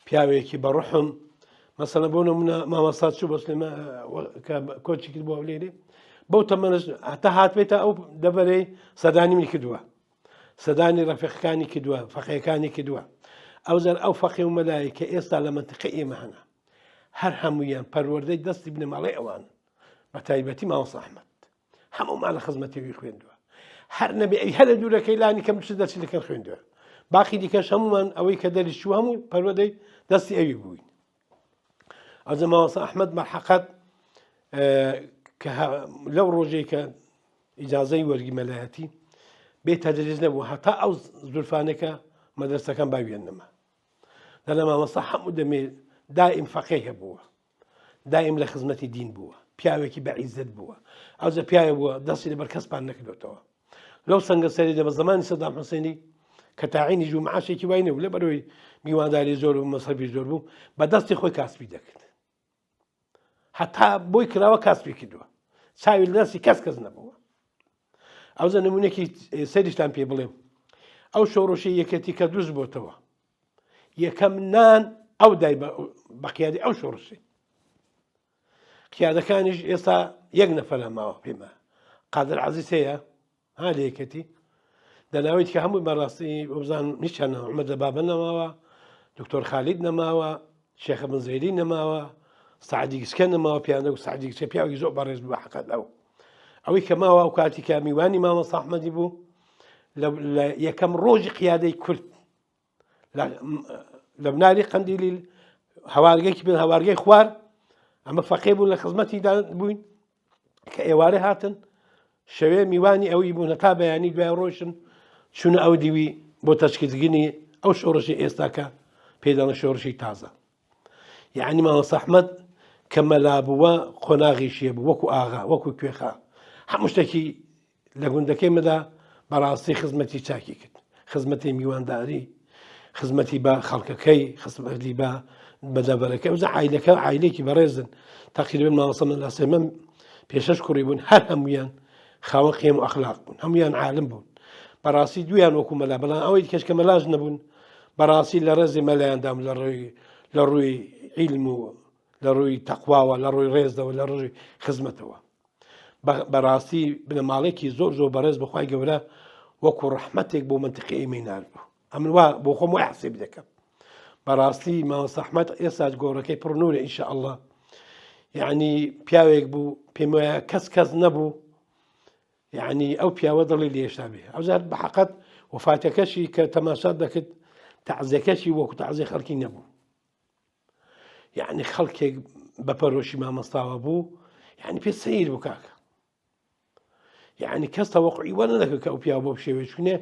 پیاوێکی بە ڕحم مەسەلەن بۆ نمونە مامەستا چوو بە سلێمە کۆچی کرد بۆ ئەو لێرێ بەو تەمەنش هەتا هاتبێتە ئەو دەبەرەی سەدانی منی کردووە سەدانی ڕەفیقەکانی کردووە فەقێکانی کردووە ئەو زەر ئەو فەقێ و مەلایی کە ئێستا لە منتیقەی ئێمە هەنا هەر هەموویان پەروەردەی دەستی بنەماڵەی ئەوان بە تایبەتی مامەسە ئەحمەد هەموومان لە خزمەتیوی خوێندووە هەر نەبێ ئەی هەر لە دوورەکەی لانی کەم چ دەچی لەکەن خوێندووە باقی دیکەش هەمومان ئەوەی کە دەریشتوو هەموو پەروەردەی دەستی ئەوی بووین ئەوجە مامەسە ئەحمەد مەلحەقەت کە لەو ڕۆژەی کە ئیجازەی وەرگی مەلایەتی بێ تەدریس نەبوو هەتا ئەو زولفانێکە مەدرسەکان باوێنەما لە مامەستا هەموو دەمێ دائیم فەقێ هەبووە دائیم لە خزمەتی دین بووە پیاوێکی بەعیزت بووە ئەوجە پیاوێ بووە دەستی لەبەر کەسپان نەکردوێتەوە لەو سەنگەسەری دە بە زمانی سەدام حوسێنی کە تاعینی ژوو معاشێکی وای نەبوو لە بەرەوەی میوانداری زۆر و مەسەبی زۆر بوو بە دەستی خۆی کاسبی دەکرد هەتا بۆی کراوە کاسبی کردووە چاوی لە دەستی کەس نەبووە ئەوزە نمونێکی سەریشتان پێ بڵێم ئەو شۆڕۆشی یەکەتی کە دروست بۆتەوە یەکەم نان ئەو دای بە قیادی ئەو شۆڕشی قیادەکانیش ئێستا یەک نەفەرە ماوە پێمە قادر عەزیز هەیە ها لە یەکەتی دەناوێت کە هەمووی بەڕاستی وەبزان هیچیان عومەر بابە نەماوە دکتۆر خالید نەماوە شێخ بن زەیدی نەماوە سعدی گسکە نەماوە پیانە و سعدی گسکە پیاوێکی زۆر بەڕێز بوو حەقەت ئەوەی کە ماوە ئەو کاتی کە میوانی مامەسە ئەحمەدی بوو لە یەکەم ڕۆژی قیادەی کورد لە بناری قەندیلی هەوارگەیەکی بن هەوارگەی خوار ئەمە فەقێ بوون لە خزمەتیدا بووین کە ئێوارە هاتن شەوێ میوانی ئەوی بوون هەتا بەیانی دوای ڕۆژن چونە ئەو دیوی بۆ تەشکیلگرنی ئەو شۆڕشی ئێستاکە پێداڵە شۆڕشی تازە یعنی مامەسە ئەحمەد کە مەلا بووە قۆناغیشیە بوو وەکو ئاغا وەکو کوێخا هەموو شتێکی لە گوندەکەی مەدا بەڕاستی خزمەتی چاکی کرد خزمەتی میوانداری خزمەتی بە خەڵکەکەی خزمەتی بە بەدەبەرەکەی وزە عیلەکە عیلێکی بەڕێزن تقریبا مامەسە لە سێمەم پێشەش کوڕی بوون هەر هەمویان خاوەن قێم و ئەخلاق بوون هەمویان عالم بوون بەڕاستی دویان وەکو مەلا بەڵام ئەوەی کەش کە مەلاژ نەبوون بەڕاستی لە ڕێزی مەلایاندام لە ڕووی عیلم و لە ڕووی تەقواوە لە ڕووی ڕێزەوە لە ڕۆژی خزمەتەوە بەڕاستی بنەماڵێکی زۆر بەڕێز بەخوای گەورە وەکو ڕەحمەتێک بۆ منتیقی ئێمەی نار بوو ئەمن وا بۆ خۆم وای حسێب دەکەم بەڕاستی مامەسە ئەحمەد ئێستا گۆڕەکەی پڕ نورە ئینشاءالله یعنی پیاوێک بوو پێم وایە کەس نەبوو یعنی ئەو پیاوە دڵی لێشتا بێ ئەوزار بە حەقەت وفاتەکەشی کە تەماشا دەکرد تەعزیەکەشی وەکو تەعزیە خەڵکی نەبوو یعنی خەڵکێک بە پەرۆشی مامەستاوە بوو یعنی پێ سەیر بوو کاکە یعنی کەس تەوەقعی وە نەدەکرد کە ئەو پیا بۆ شێوەیەکێ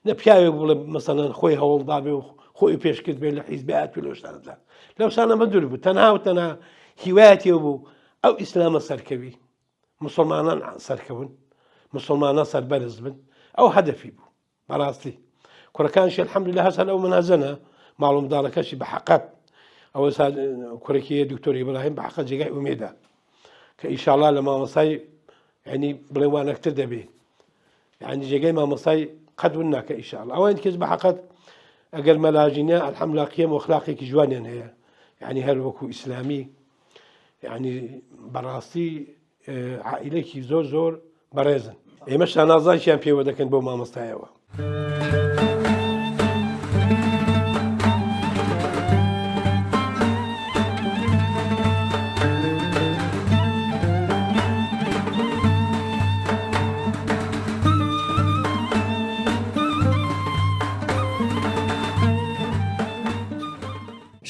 نە پیاوێک بڵێ مەسەڵەن خۆی هەوڵدا بێ و خۆی پێشکرد بێت لە حیزبیات و لەو شتانەدا لەو شانە بەدور بوو تەنها و تەنها هیوایەتێ بوو ئەو ئیسلامە سەرکەوی مسلمانان سەرکەون مسلمانان سەربەرز بن ئەو هەدەفی بوو بەڕاستی کوڕەکانشی الحەمدولله هەست لەو منازەنە ماڵومدارەکەشی بە حەقەت ئەوە کوڕێکی دکتۆر ئیبراهیم بە حەقەت جێگای ئومێدا کە ئیشاڵڵا لە مامەسای ینی بڵێوانەکتر دەبێ یعنی جێگەی مامەسای قەدون ناکە ئیشاڵڵا ئەوەی کەس بە حەقەت ئەگەر مەلاژینە الحەمدولله قیەم و ئەخلاقێکی جوانیان هەیە يعني هەر وەکو ئیسلامی يعني بەڕاستی عائیلێکی زۆر زۆر بەڕێزن ئێمە شانازایشیان پێوە دەکەن بۆ مامۆستایەوە.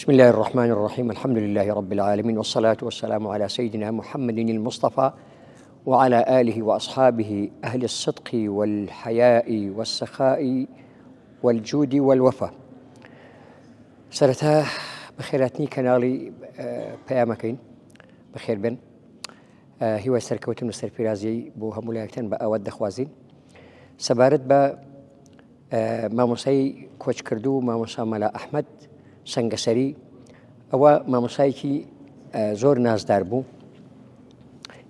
بسم الله الرحمن الرحيم الحمد لله رب العالمين والصلاة والسلام على سيدنا محمد المصطفى وعلى آله وأصحابه أهل الصدق والحياء والسخاء والجود والوفاء. سرتها بخيراتني كنالي بيامكين بخير بن هو سركوت من السرفيرازي بوها ملاكتن بأود خوازين سبارت با ماموسي كوتش كردو ماموسا ملا أحمد سنگسەری ئەوە مامۆسایەکی زۆر نازدار بوو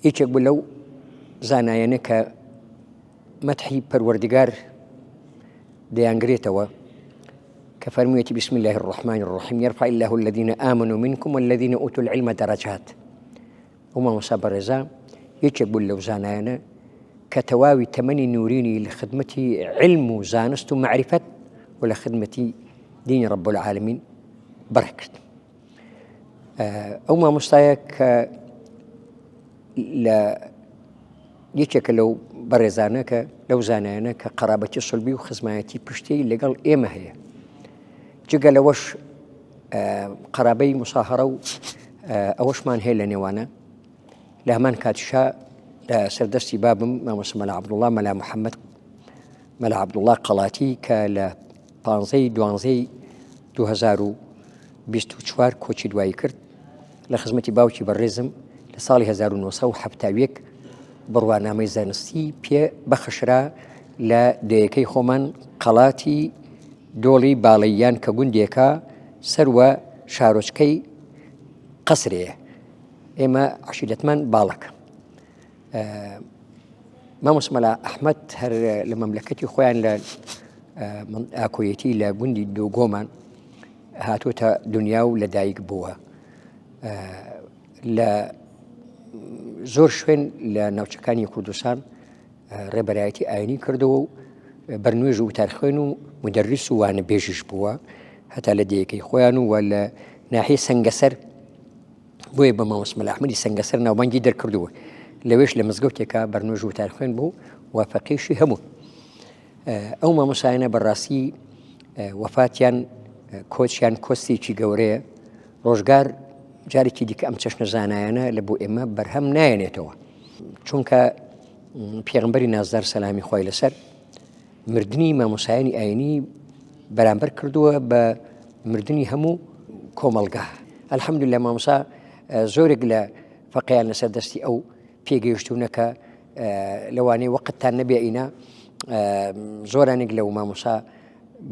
هیچێک بوو لەو زانایەنە کە مەدحی پەروەردگار دەیانگرێتەوە کە فەرموویەتی بسم الله الرحمن الرحيم يرفع الله الذين آمنوا منكم والذين أوتوا العلم درجات. ئەو مامۆسا بەڕێزا یەکێک بوو لەو زانایەنە کە تەواوی تەمەنی نورینی لە خدمەتی علم و زانست و معرفەت و لە خدمەتی دینی رب العالمین بركت. ئەو مامۆستایە کە لە یەکێکە لەو بەڕێزانە کە لەو زانایانە کە قەرابەتی سڵبی و خزمایەتی پشتی لەگەڵ ئێمە هەیە جگە لەوەش قەرابەی مساهرە و ئەوەشمان هەیە لە نێوانە لە هەمان کاتیشا لە سەردەستی بابم مامۆستا مەلا عەبدوڵڵا مەلا محەممەد مەلا عەبدوڵڵا قەڵاتی کە لە 15/12/2024 کۆچی دوایی کرد لە خزمەتی باوکی بەڕێزم لە ساڵی 1970 بڕوانامەی زانستی پێ بەخشرا لە دەیەکەی خۆمان قەڵاتی دۆڵی باڵەییان کە گوندێکە سەروە شارۆچکەی قەسرەیە ئێمە عەشیرەتمان باڵەکە. مامۆستا مەلا ئەحمەد هەر لە مەملەکەتی خۆیان لە ئاکۆیەتی لە گوندی دۆگۆمان هاتوۆتە دنیا و لەدایک بووە لە زۆر شوێن لە ناوچەکانی کوردستان ڕێبەرایەتی ئاینی کردەوە و بەرنوێژ و تارخوێن و مدەرریس و وانەبێژیش بووە هەتا لە دەیەکەی خۆیان و لە ناحیە سەنگەسەر بۆیە بە مامۆستا مەلا ئەحمەدی سەنگەسەر ناوبانگی دەرکردووە لەوێش لە مزگەوتێکە بەرنوێژ و تارخوێن بوو و فەقیهی هەموو. ئەو مامۆسایانە بەڕاستی وەفاتیان کۆچیان کۆستێکی گەورەیە ڕۆژگار جارێکی دیکە ئەم چەشنە زانایانە لە بۆ ئێمە بەرهەم نایەنێتەوە چونکە پێغەمبەری نازدار سەلامی خۆی لەسەر مردنی مامۆسایانی ئاینی بەرامبەر کردووە بە مردنی هەموو کۆمەڵگا. ئەلحەمدولillah مامۆسا زۆرێک لە فەقییان لەسەر دەستی ئەو پێگەیشتوونەکە لەوانەیە وەقتتان نەبێ ئینا زۆرانێک لەو مامۆسا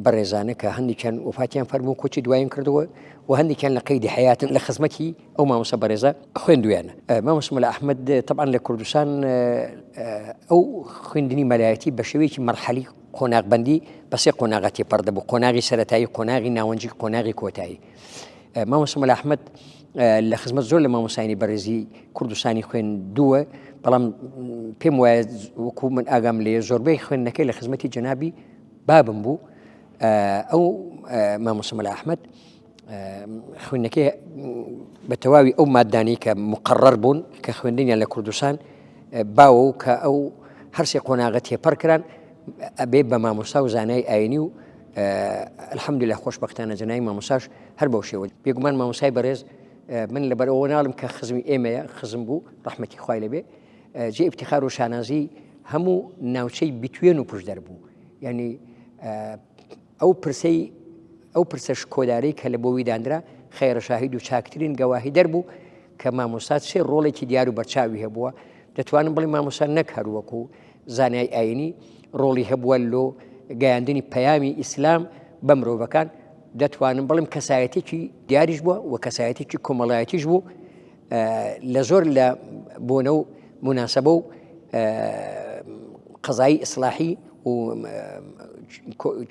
بەڕێزانە کە هەندێکیان وفاتیان فەرموو کۆچی دوایین کردووە و هەندێکیان لە قەیدی حیاتن لە خزمەتی ئەو مامۆستا بەڕێزە خوێندویانە. مامۆستا مەلا ئەحمەد طبعاً لە کوردستان ئەو خوێندنی مەلایەتی بە شێوەیەکی مەرحەلی قۆناغبەندی بە سێ قۆناغەتی پەردەبوو قۆناغی سەرەتایی قۆناغی ناوەنجی قۆناغی کۆتایی. مامۆستا مەلا ئەحمەد لە خزمەت زۆر لە مامۆسایانی بەڕێزی کوردستانی خوێندووە بەڵام پێم وایە وەکو من ئاگام لێ زۆربەی خوێندنەکەی لە خزمەتی جەنابی بابم بوو. ئەو مامۆستا مەلا ئەحمەد خوێندنەکەی بە تەواوی ئەو ماددانی کە مقڕڕ بوون کە خوێندنیان لە کوردستان باوە و کە ئەو هەرسێ قۆناغە تێپەڕ کران ئەبێ بە مامۆستا و زانای ئاینی و الحەمدولillah خۆشبەختانە جەنای مامۆساش هەر بەو شێوە بێگومان مامۆسای بەڕێز من لەبەرەوە ناڵم کە خزمی ئێمەیە خزم بوو ڕەحمەتی خوای لەبێ جێ ئیفتیخار و شانازی هەموو ناوچەی بتوێن و پشدەر بوو یعنی ئەو پرسەش کۆدارەی کە لە بۆوی دانرا خەیرە شاهید و چاکترین گەواهی دەربوو کە مامۆستا سێ ڕۆڵێکی دیار و بەرچاوی هەبووە دەتوانم بڵێ مامۆستا نەک هەروەکو زانای ئاینی ڕۆڵی هەبووە لۆ گەیاندنی پەیامی ئیسلام بە مرۆڤەکان دەتوانم بڵێم کەسایەتێکی دیاریش بووە و کەسایەتێکی کۆمەڵایەتیش بوو لە زۆر لە بۆنە و مناسەبە و قەزایی ئیسلاحی و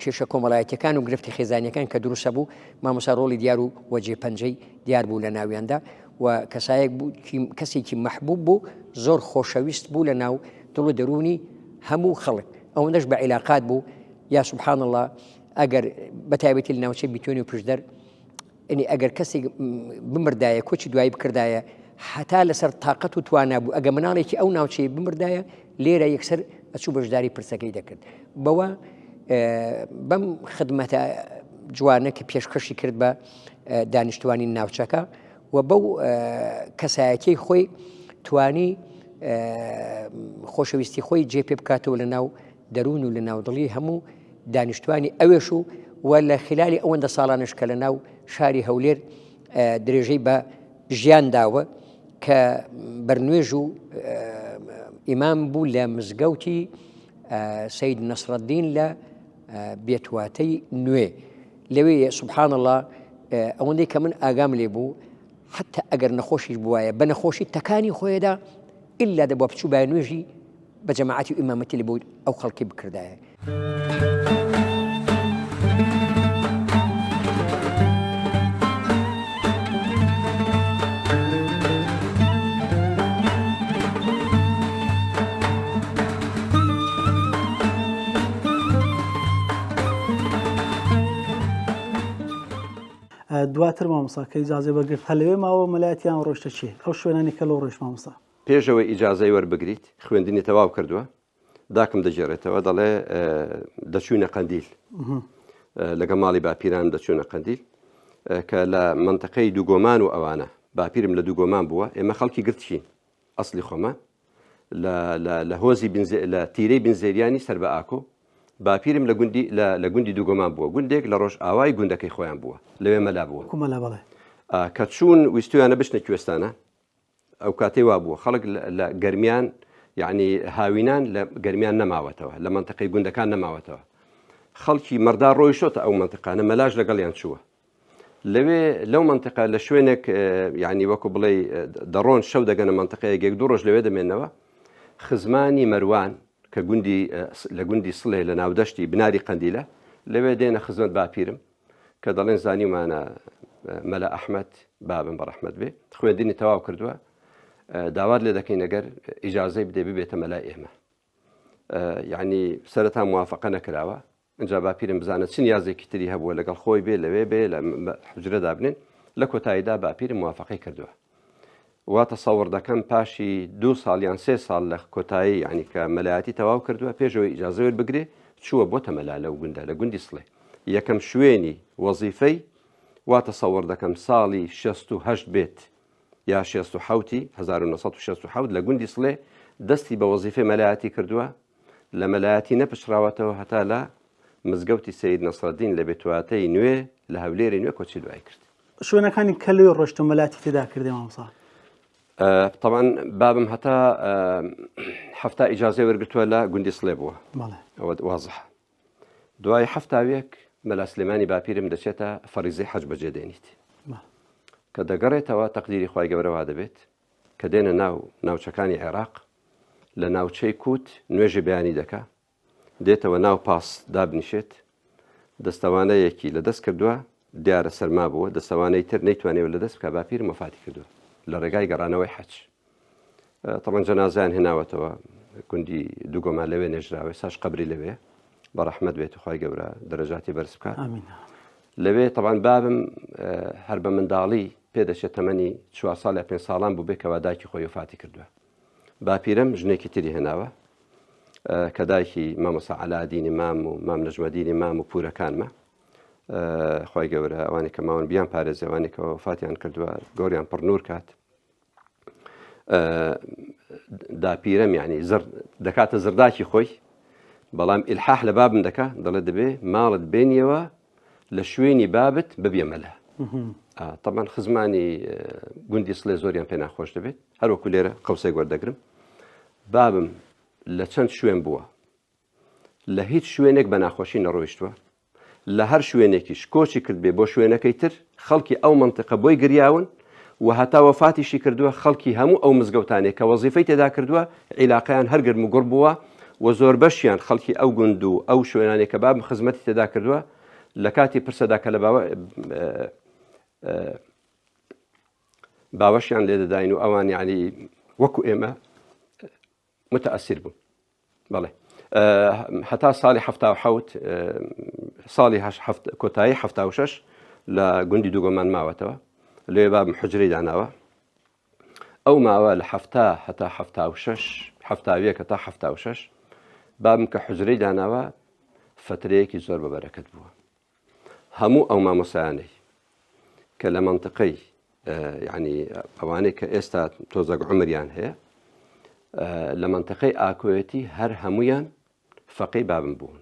کێشە کۆمەڵایەتەکان و گرفتی خێزانیەکان کە دروستە بوو مامۆستا ڕۆڵی دیار و وەجێ پەنجەی دیار بوو لە ناویاندا و کەسایەک بوو کەسێکی مەحبوب بوو زۆر خۆشەویست بوو لە ناو دڵ و دەرونی هەموو خەڵک ئەوەندەش بە عیلاقات بوو یا سبحان الله ئەگەر بەتایبەتی لە ناوچەی بیتوێنی و پشدەر ئەنی ئەگەر کەسێک بمردایە کۆچی دوایی بکردایە حتا لەسەر تااقەت و توانە بوو ئەگە مناڵێکی ئەو ناوچەی بمردایە لێرە یەکسەر ئەچوو بەشداری پرسەکەی دەکرد بەوە بەم خدمەتە جوانە کە پێشکەشی کرد بە دانیشتوانی ناوچەکە و بەو کەسایەتی خۆی توانی خۆشەویستی خۆی جێپێ بکاتەوە لە ناو دەروون و لە ناودڵی هەموو دانیشتوانی ئەوێش و لە خلالی ئەوەندە ساڵانش کە لە ناو شاری هەولێر درێژەی بە ژیان داوە کە بەرنوێژ و ئیمام بوو لە مزگەوتی سەید نەسڕەدین لە بێتواتەی نوێ لەوێ سبحان الله ئەوەندەی کە من ئاگام لێ بوو حتا ئەگەر نەخۆشیش بواە بە نەخۆشی تەکانی خۆیدا ئللا دەبووە بچوو بای نوێژی بە جەماعەتی و ئیمامەتی لە بۆ ئەو خەڵکی بکردایە. دواتر مامۆستا کە ئیجازەی وەرگرت هەلەوێ ماوە مەلایەتیان ڕۆشتە چی ئەو شوێنانی کە لەو ڕۆژ مامۆستا پێشەوەی ئیجازەی وەربگریت خوێندنی تەواو کردووە داکم دەجێڕێتەوە دەڵێ دەچوونە قەندیل لەگە ماڵی باپیران دەچوونە قەندیل کە لە منتەقەی دووگۆمان و ئەوانە باپیرم لە دووگۆمان بووە ئێمە خەڵکی گرتشین ئەسلی خۆمە لە هۆزی لە تیرەی بنزێریانی سەر بە ئاکۆ باپیرم لە گوندی دووگۆمان بووە گوندێک لە ڕۆژ ئاوای گوندەکەی خۆیان بووە لەوێ مەلا بووە کە چوون ویستویانە بچنە کوێستانە ئەو کاتێ وا بووە خەڵک لە گەرمیان یعنی هاوینان لە گەرمیان نەماوەتەوە لە منتەقەی گوندەکان نەماوەتەوە خەڵکی مەردا ڕۆیشتە ئەو منتەقانە مەلاژ لەگەڵیان چووە لەوێ لەو منتەقە لە شوێنێک یعنی وەکو بڵێ دەڕۆن شەو دەگەنە منتەقەیە یەک دوو ڕۆژ لەوێ دەمێنەوە خزمانی مەروان کە لە گوندی سڵێ لە ناودەشتی بناری قەندیلە لەوێ دێنە خزمەت باپیرم کە دەڵێن زانیمانە مەلا ئەحمەد بابم بەڕەحمەت بێ خوێندنی تەواو کردووە داوات لێ دەکەین ئەگەر ئیجازەی بدێ ببێتە مەلای ئێمە یعنی سەرەتا موافقە نەکراوە اینجا باپیرم بزانە چ نیازێکی تری هەبووە لەگەڵ خۆی بێ لەوێ بێ لە حجرەدا بنێن لە کۆتاییدا باپیرم موافقەی کردووە وا تەسەوڕ دەکەم پاشی 2 ساڵ یان 3 ساڵ لە کۆتایی یعنی کە مەلایەتی تەواو کردووە پێشەوەی ئیجازەوێت بگرێ چووە بۆتە مەلا لەو گوندە لە گوندی سڵێ یەکەم شوێنی وەزیفەی وا تەسەوڕ دەکەم ساڵی 68 بێت یا 1967 لە گوندی سڵێ دەستی بە وەزیفەی مەلایەتی کردووە لە مەلایەتی نەپشراوەتەوە هەتا لە مزگەوتی سەید نەسڕەدین لە بێتواتەی نوێ لە هەولێری نوێ کۆچی دوای کرد شوێنەکانی کە لەوێ ڕۆشت و مەلایەتی تێدا کردی مامۆستا طبعا بابم هەتا هەفتا ئیجازەی وەرگرتووە لە گوندی سڵێ بووە ئەوە وازح دوای هەفتاوێک مەلا سلێمانی باپیرم دەچێتە فەریزەی حەج بەجێدێنیت کە دەگەڕێتەوە تەقدیری خوای گەورەوا دەبێت کە دێنە ناوچەکانی عێراق لە ناوچەی کووت نوێژی بەیانی دەکا دێتەوە ناو پاس دابنیشێت دەستەوانەیەکی لە دەست کردووە دیارە سەرما بووە دەستەوانەی تر نەیتوانێت لە دەست بکە باپیرم وەفاتی کردووە لە ڕێگای گەڕانەوەی حەج طبعا جەنازەیان هێناوەتەوە گوندی دووگۆمان لەوێ نێژراوێ ساش قەبری لەوێ بەڕەحمەت بێت و خوای گەورە دەرەجاتی بەرز بکات لەوێ طبعا بابم هەر بە منداڵی پێدەچێت تەمەنی 4 ساڵ یا 5 ساڵان بوو بێ کەوا دایکی خۆی وفاتی کردووە باپیرم ژنێکی تری هێناوە کە دایکی مامۆستا عەلادینی مام و مام نەجمەدینی مام و پورەکانمە خوای گەورە ئەوانی کە ماون بیان پارێزی ئەوانی کە وفاتیان کردووە گۆریان پڕ نور کات داپیرم یعنی دەکاتە زرداکی خۆی بەڵام ئیلحاح لە بابم دەکا دەڵێ دەبێ ماڵت بێنیەوە لە شوێنی بابت ببیە مەلا طبعا خزمانی گوندی سڵێ زۆریان پێ ناخۆش دەبێت هەروەکو لێرە قەوسەی وەردەگرم بابم لە چەند شوێن بووە لە هیچ شوێنێک بە ناخۆشی نەڕۆیشتووە لە هەر شوێنێکیش کۆچی کرد بێ بۆ شوێنەکەی تر خەڵکی ئەو منتیقە بۆی گریاون و هەتا وەفاتیشی کردووە خەڵکی هەموو ئەو مزگەوتانێک کە وەزیفەی تێدا کردووە عیلاقەیان هەرگرم و گوڕ بووە و زۆر بەشیان خەڵکی ئەو گوند و ئەو شوێنانی کە بابم خزمەتی تێدا کردووە لە کاتی پرسەدا کە لە باوەشیان لێ دەداین و ئەوان یعنی وەکو ئێمە متەئەسیر بوون. بەڵێ هەتا ساڵی 1970 ساڵی کۆتایی 1976 لە گوندی دووگۆمان ماوەتەوە لێ بابم حجرەی داناوە. ئەو ماوە لە هەتا 76 تا 76 بابم کە حجرەی داناوە فترەیەکی زۆر بەبەرەکەت بووە. هەموو ئەو مامۆسایانەی کە لە منطقەی یعنی ئەوانەی کە ئێستا تۆزەک عمریان هەیە لە منطقەی ئاکۆیەتی هەر هەمویان فەقی بابم بوون.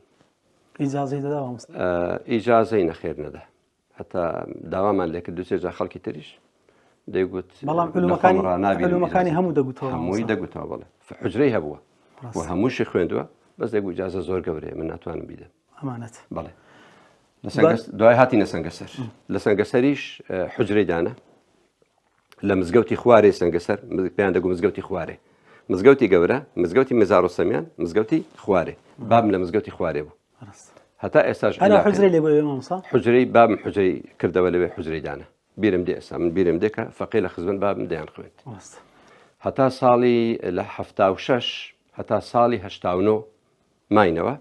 ئیجازەی دەدا مامۆستا؟ ئیجازەی نەخێر نەدا. هەتا داوامان لێ کرد دووسێ جا خەڵکی تریش دەیگوت بەڵام علومەکانی هەموو دەگوتەوە، هەمووی دەگوتەوە. بڵێ حجرەی هەبووە و هەمووشی خوێندووە، بەس دەیگو ئیجازە زۆر گەورەیە من ناتوانم بیدەم. ئەمانەت. بەڵێ دوای هاتینە سەنگەسەر. لە سەنگەسەریش حجرەی دانا لە مزگەوتی خوارێ سەنگەسەر، پێیان دەگو مزگەوتی خوارێ، مزگەوتی گەورە، مزگەوتی مێزار و سەمیان، مزگەوتی خوارێ. بابم لە مزگەوتی خوارێ بوو. هەتا ئێستاش حجرەی لێ بۆ مامۆستا؟ حجرەی بابم حجرەی کردەوە لەوێ حجرەی دانا. بیرم دێ ئێستا من بیرم دێ کە فەقی لە خزمەت بابم دەیان خوێند. هەتا ساڵی لە 76 هەتا ساڵی 89 ماینەوە،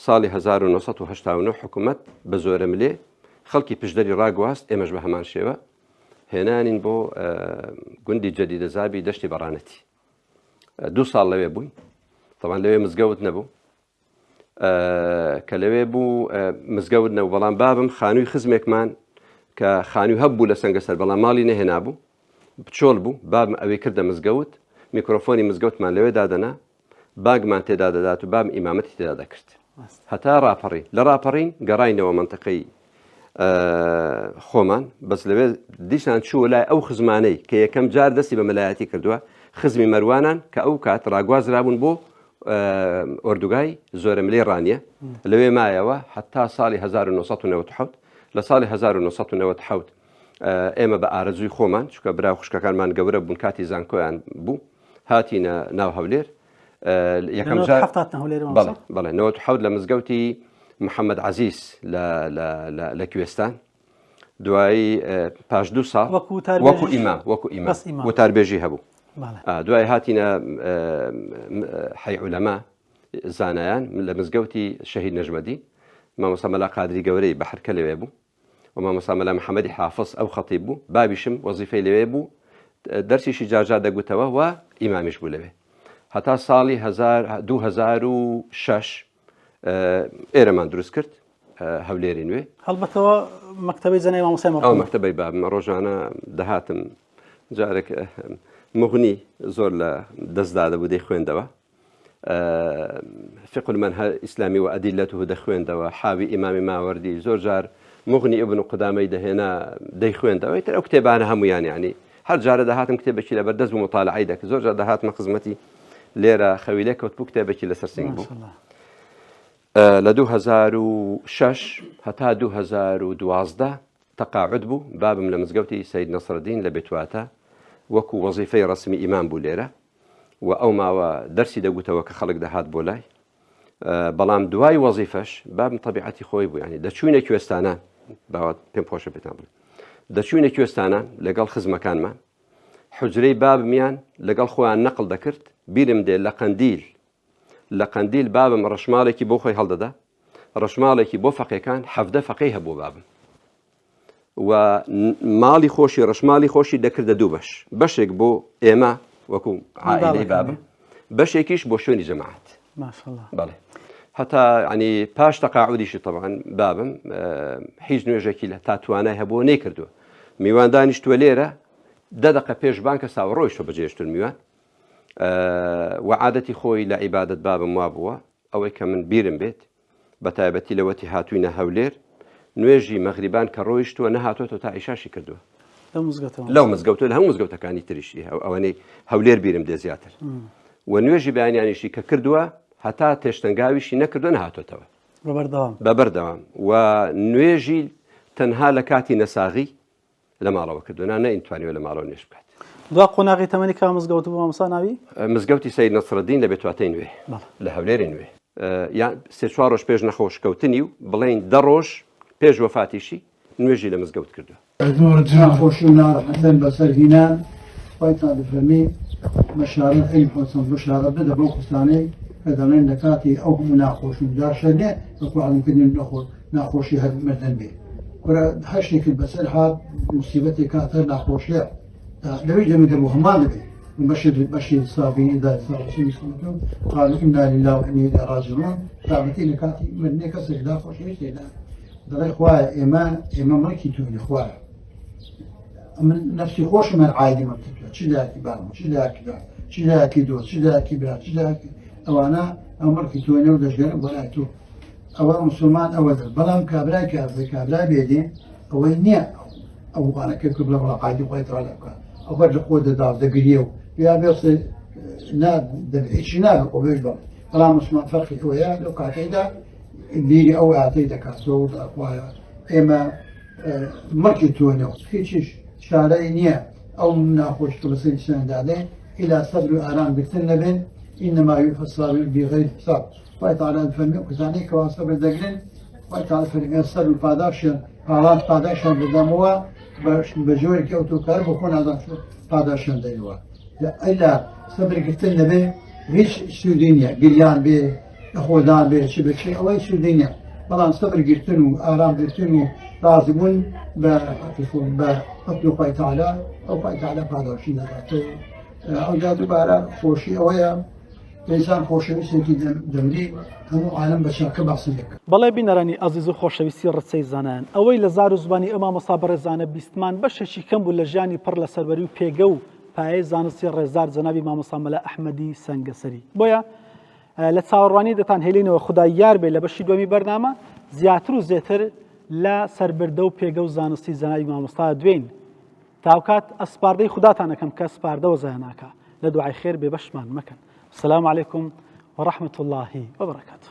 ساڵی 1989 حکوومەت بە زۆرە ملێ خەڵکی پشدەری ڕاگواست، ئێمەش بە هەمان شێوە هێنانین بۆ گوندی جەدیدە زابی دەشتی بەڕانەتی. 2 ساڵ لەوێ بووین، تەوان لەوێ مزگەوت نەبوو کە لەوێ بوو مزگەوت نەبوو، بەڵام بابم خانووی خزمێکمان کە خانووی هەبوو لە سەنگەسەر بەڵام ماڵی نەهێنا بوو، بچۆل بوو، بابم ئەوەی کردە مزگەوت، میکرۆفۆنی مزگەوتمان لەوێ دادەنا، باگمان تێدا دەدات و بابم ئیمامەتی تێدا دەکرد. هەتا ڕاپەڕی لە ڕاپەڕین گەڕاینەوە منطقەی خۆمان، بەس لەوێ دیسان چووە لای ئەو خزمانەی کە یەکەم جار دەستی بە مەلایەتی کردووە، خزمی مەروانان کە ئەو کات ڕاگوازرابوون بۆ ئۆردوگای زۆرە ملێ ڕانیە، لەوێ مایەوە هەتا ساڵی 1990 لە ساڵی 1990 ئێمە بە ئارەزووی خۆمان چکە برا خوشکەکانمان گەورە بوون، کاتی زانکۆیان بوو، هاتینە ناو هەولێر. یەکەم جار بەڵێ 97 لە مزگەوتی محەممەد عەزیز لە کوێستان، دوایی پاش 2 ساڵ وەکو ئیمام وتاربێژی هەبوو. دوای هاتینە حەی عولەما زانایان لە مزگەوتی شەهید نەژمەدی، مامۆستا مەلا قادری گەورەی بەحرکە لەوێ بوو و مامۆستا مەلا محەممەدی حافظ ئەو خەتیب بوو، بابیشم وەزیفەی لەوێ بوو، دەرسیشی جاجا دەگوتەوە و ئیمامیش بوو لەوێ. هەتا ساڵی 2006 ئێرەمان دروست کرد هەولێری نوێ. هەڵبەتەوە مەکتەبەی زەنای مامۆستای مەرحوم. ئەو مەکتەبەی بابم ڕۆژانە دەهاتم جارێک مغنی زۆر لە دەستدا دەبوو دەی خوێندەوە، فقه المنهج ئیسلامی و ئەدیلەته دەخوێندەوە، حاوی ئیمامی ماوەردی زۆر جار مغنی ئیبن قودامەی دەهێنا دەی خوێندەوە. ئیتر ئەو کتێبانە هەمویان یعنی هەر جارە دەهاتم کتێبێکی لەبەر دەست بوو مطالعەی دەکرد، زۆر جار دەهاتمە خزمەتی لێرە خەویلێ کەوت بوو کتێبێکی لەسەر سنگ بوو. لە 2006 هەتا 2012 تەقاعد بوو، بابم لە مزگەوتی سەید نەسرەدین لە بێتواتە وەکو وەزیفەی ڕسمی ئیمان بوو لێرە و ئەو ماوە دەرسی دەگوتەوە کە خەڵک دەهات بۆ لای، بەڵام دوای وەزیفەش بابم تەبیعەتی خۆی بوو، ینی دەچوونە کوێستانان، باوات پێم خۆشە پێتان بڵێم، دەچوونە کوێستانان لەگەڵ خزمەکانمان، حجرەی بابمیان لەگەڵ خۆیان نەقل دەکرد. بیرم دێ لە قەندیل بابم ڕەشماڵێکی بۆ خۆی هەڵدەدا، ڕەشماڵێکی بۆ فەقیەکان 17 فەقی هەبوو بابم، و ماڵی خۆشی ڕەشماڵی خۆشی دەکردە 2 بەش، بەشێک بۆ ئێمە وەکو عائیلەی بابم، بەشێکیش بۆ شوێنی جەماعەت. ماشەڵڵا. بەڵێ هەتا ینی پاش تەقاعودیشی طبعاً بابم هیچ نوێژێکی لە تا توانای هەبووە نەیکردووە، میوان دانیشتووە لێرە 10 دقە پێش بانکە ساوەڕۆیشتە بەجێشتون میوان، و عادەتی خۆی لە عیبادەت بابم وا بووە ئەوەی کە من بیرم بێت بە تایبەتی لەوەتی هاتووینە هەولێر نوێژی مەغریبان کە ڕۆیشتووە نەهاتۆتەوە تا ئیشاشی کردووە لەو مزگەوتە لە هەموو مزگەوتەکانی تریشی ئەوانەی هەولێر بیرم دێ زیاتر، و نوێژی بەیانیانیشی کە کردووە هەتا تێشتەنگاویشی نەکردووە نەهاتۆتەوە بەبەردەوام، و نوێژی تەنها لە کاتی نەساغی لە ماڵەوە کردووە، نەئینتوانیوە لە ماڵەوە نوێژ بکات. دوا قۆناغی تەمەنی کا مزگەوت بوو مامۆستا ناوی مزگەوتی سید نەسرەدین لە بێتواتەی نوێ لە هەولێری نوێ یان سێ چوار ڕۆژ پێش نەخۆشکەوتنی و بڵێن 10 ڕۆژ پێش وەفاتیشی نوێژی لە مزگەوت کردو خۆشی و ناڕەحەتەن بەسەر هینان خۆیتان بفەرمی مەشارە ئەی حۆسن بشارە بدە بۆ کوستانەی کە دەڵێن لە کاتی ئەو هەموو ناخۆشی داشە نێ بەخواڵمکردن ناخۆشی هەر مردن بێ کورە هەشتێکت بەسەر هات موسیبەتی کاتە ناخۆشیە لەوەی دەمەدە بۆ هەمان دەبێت بەشی سابی ئیداری مسلمەتون قالوا إنا لله وإنا إليه راجعون رابطی لە کاتی مردنی کەسێک ناخۆشی تێدا دەڵێ خوایە ئێمە مەڵکی توی خوایە من نفسی خۆشمان عایدی مەکردووە چ لایەکی بام چ لایەکی دۆست چ لایەکی برا چ لایەکی ئەوانە ئەو مەڵکی تۆینە و دەژگەرم بۆ لای تۆ ئەوە مسلمان ئەوە دەست بەڵام کابرای کابرا بێدێ ئەوەی نییە ئەوانەکە کرد بڵە بڵە قایدی خۆی تڕالە بکە ئەو بەر لە خۆ دەدا دەگریە و یا بێڵسێ هیچی نابێت ئەو بێژ بڵ بەڵام مسلمان فەرقی ئەوەیە لەو کاتەیدا بیری ئەو ئاتەی دەکاتەوە خوایە ئێمە مەڵکی تۆنە هیچیش شارەی نییە ئەو ناخۆش کە بەسەری سوێندادێ إلى صبر وآرام گرتن لەبێن إنما يوفى الصابرون بغير حساب خوای تعالی فەرمی کەسانەی کەوا سەبر دەگرن خوای تعالی فەرمی سەر و پاداشیان پاڵان پاداشیان بدەمەوە بە جۆرێکی ئەوتۆکار بۆ خۆ نازان پاداشیان دەیەوە ئەیلا سەبر گرتن لەبێ هیچ سوودی نییە گریان بێ خۆدان بێ چ بچێ ئەوەی سوودی نییە بەڵام سەبر گرتن و ئارام گرتن و راضی بوون بە حکمی خوای تعالی ئەو خوای تعالی پاداشی دەداتەوە ئەو جا دووبارە خۆشی ئەوەیە ئینسان خۆشەویستێکی دەمری هەموو عالم بە چاکە باسی دەکات. بەڵێ بینەرانی ئازیز و خۆشەویستی ڕچەی زانایان ئەوەی لە زار و زبانی ئەما مەسا بەڕێزانە بیستمان بەشێکی کەم بوو لە ژیانی پڕ لە سەروەری و پێگە و پایەی زانستی ڕێزار جەنابی مامۆستا مەلا ئەحمەدی سەنگەسەری بۆیە لە چاوەڕوانی دەتان هێلینەوە خودای یار بێ لە بەشی دووەمی بەرنامە زیاتر و زێتر لە سەربردە و پێگە و زانستی جەنابی مامۆستا دوێن تاوکات ئەسپاردەی خوداتانەکەم کە سپاردەوە زایاناکە لە دوعای خێر بێ بەشمان مەکەن. السلام عليكم ورحمة الله وبركاته.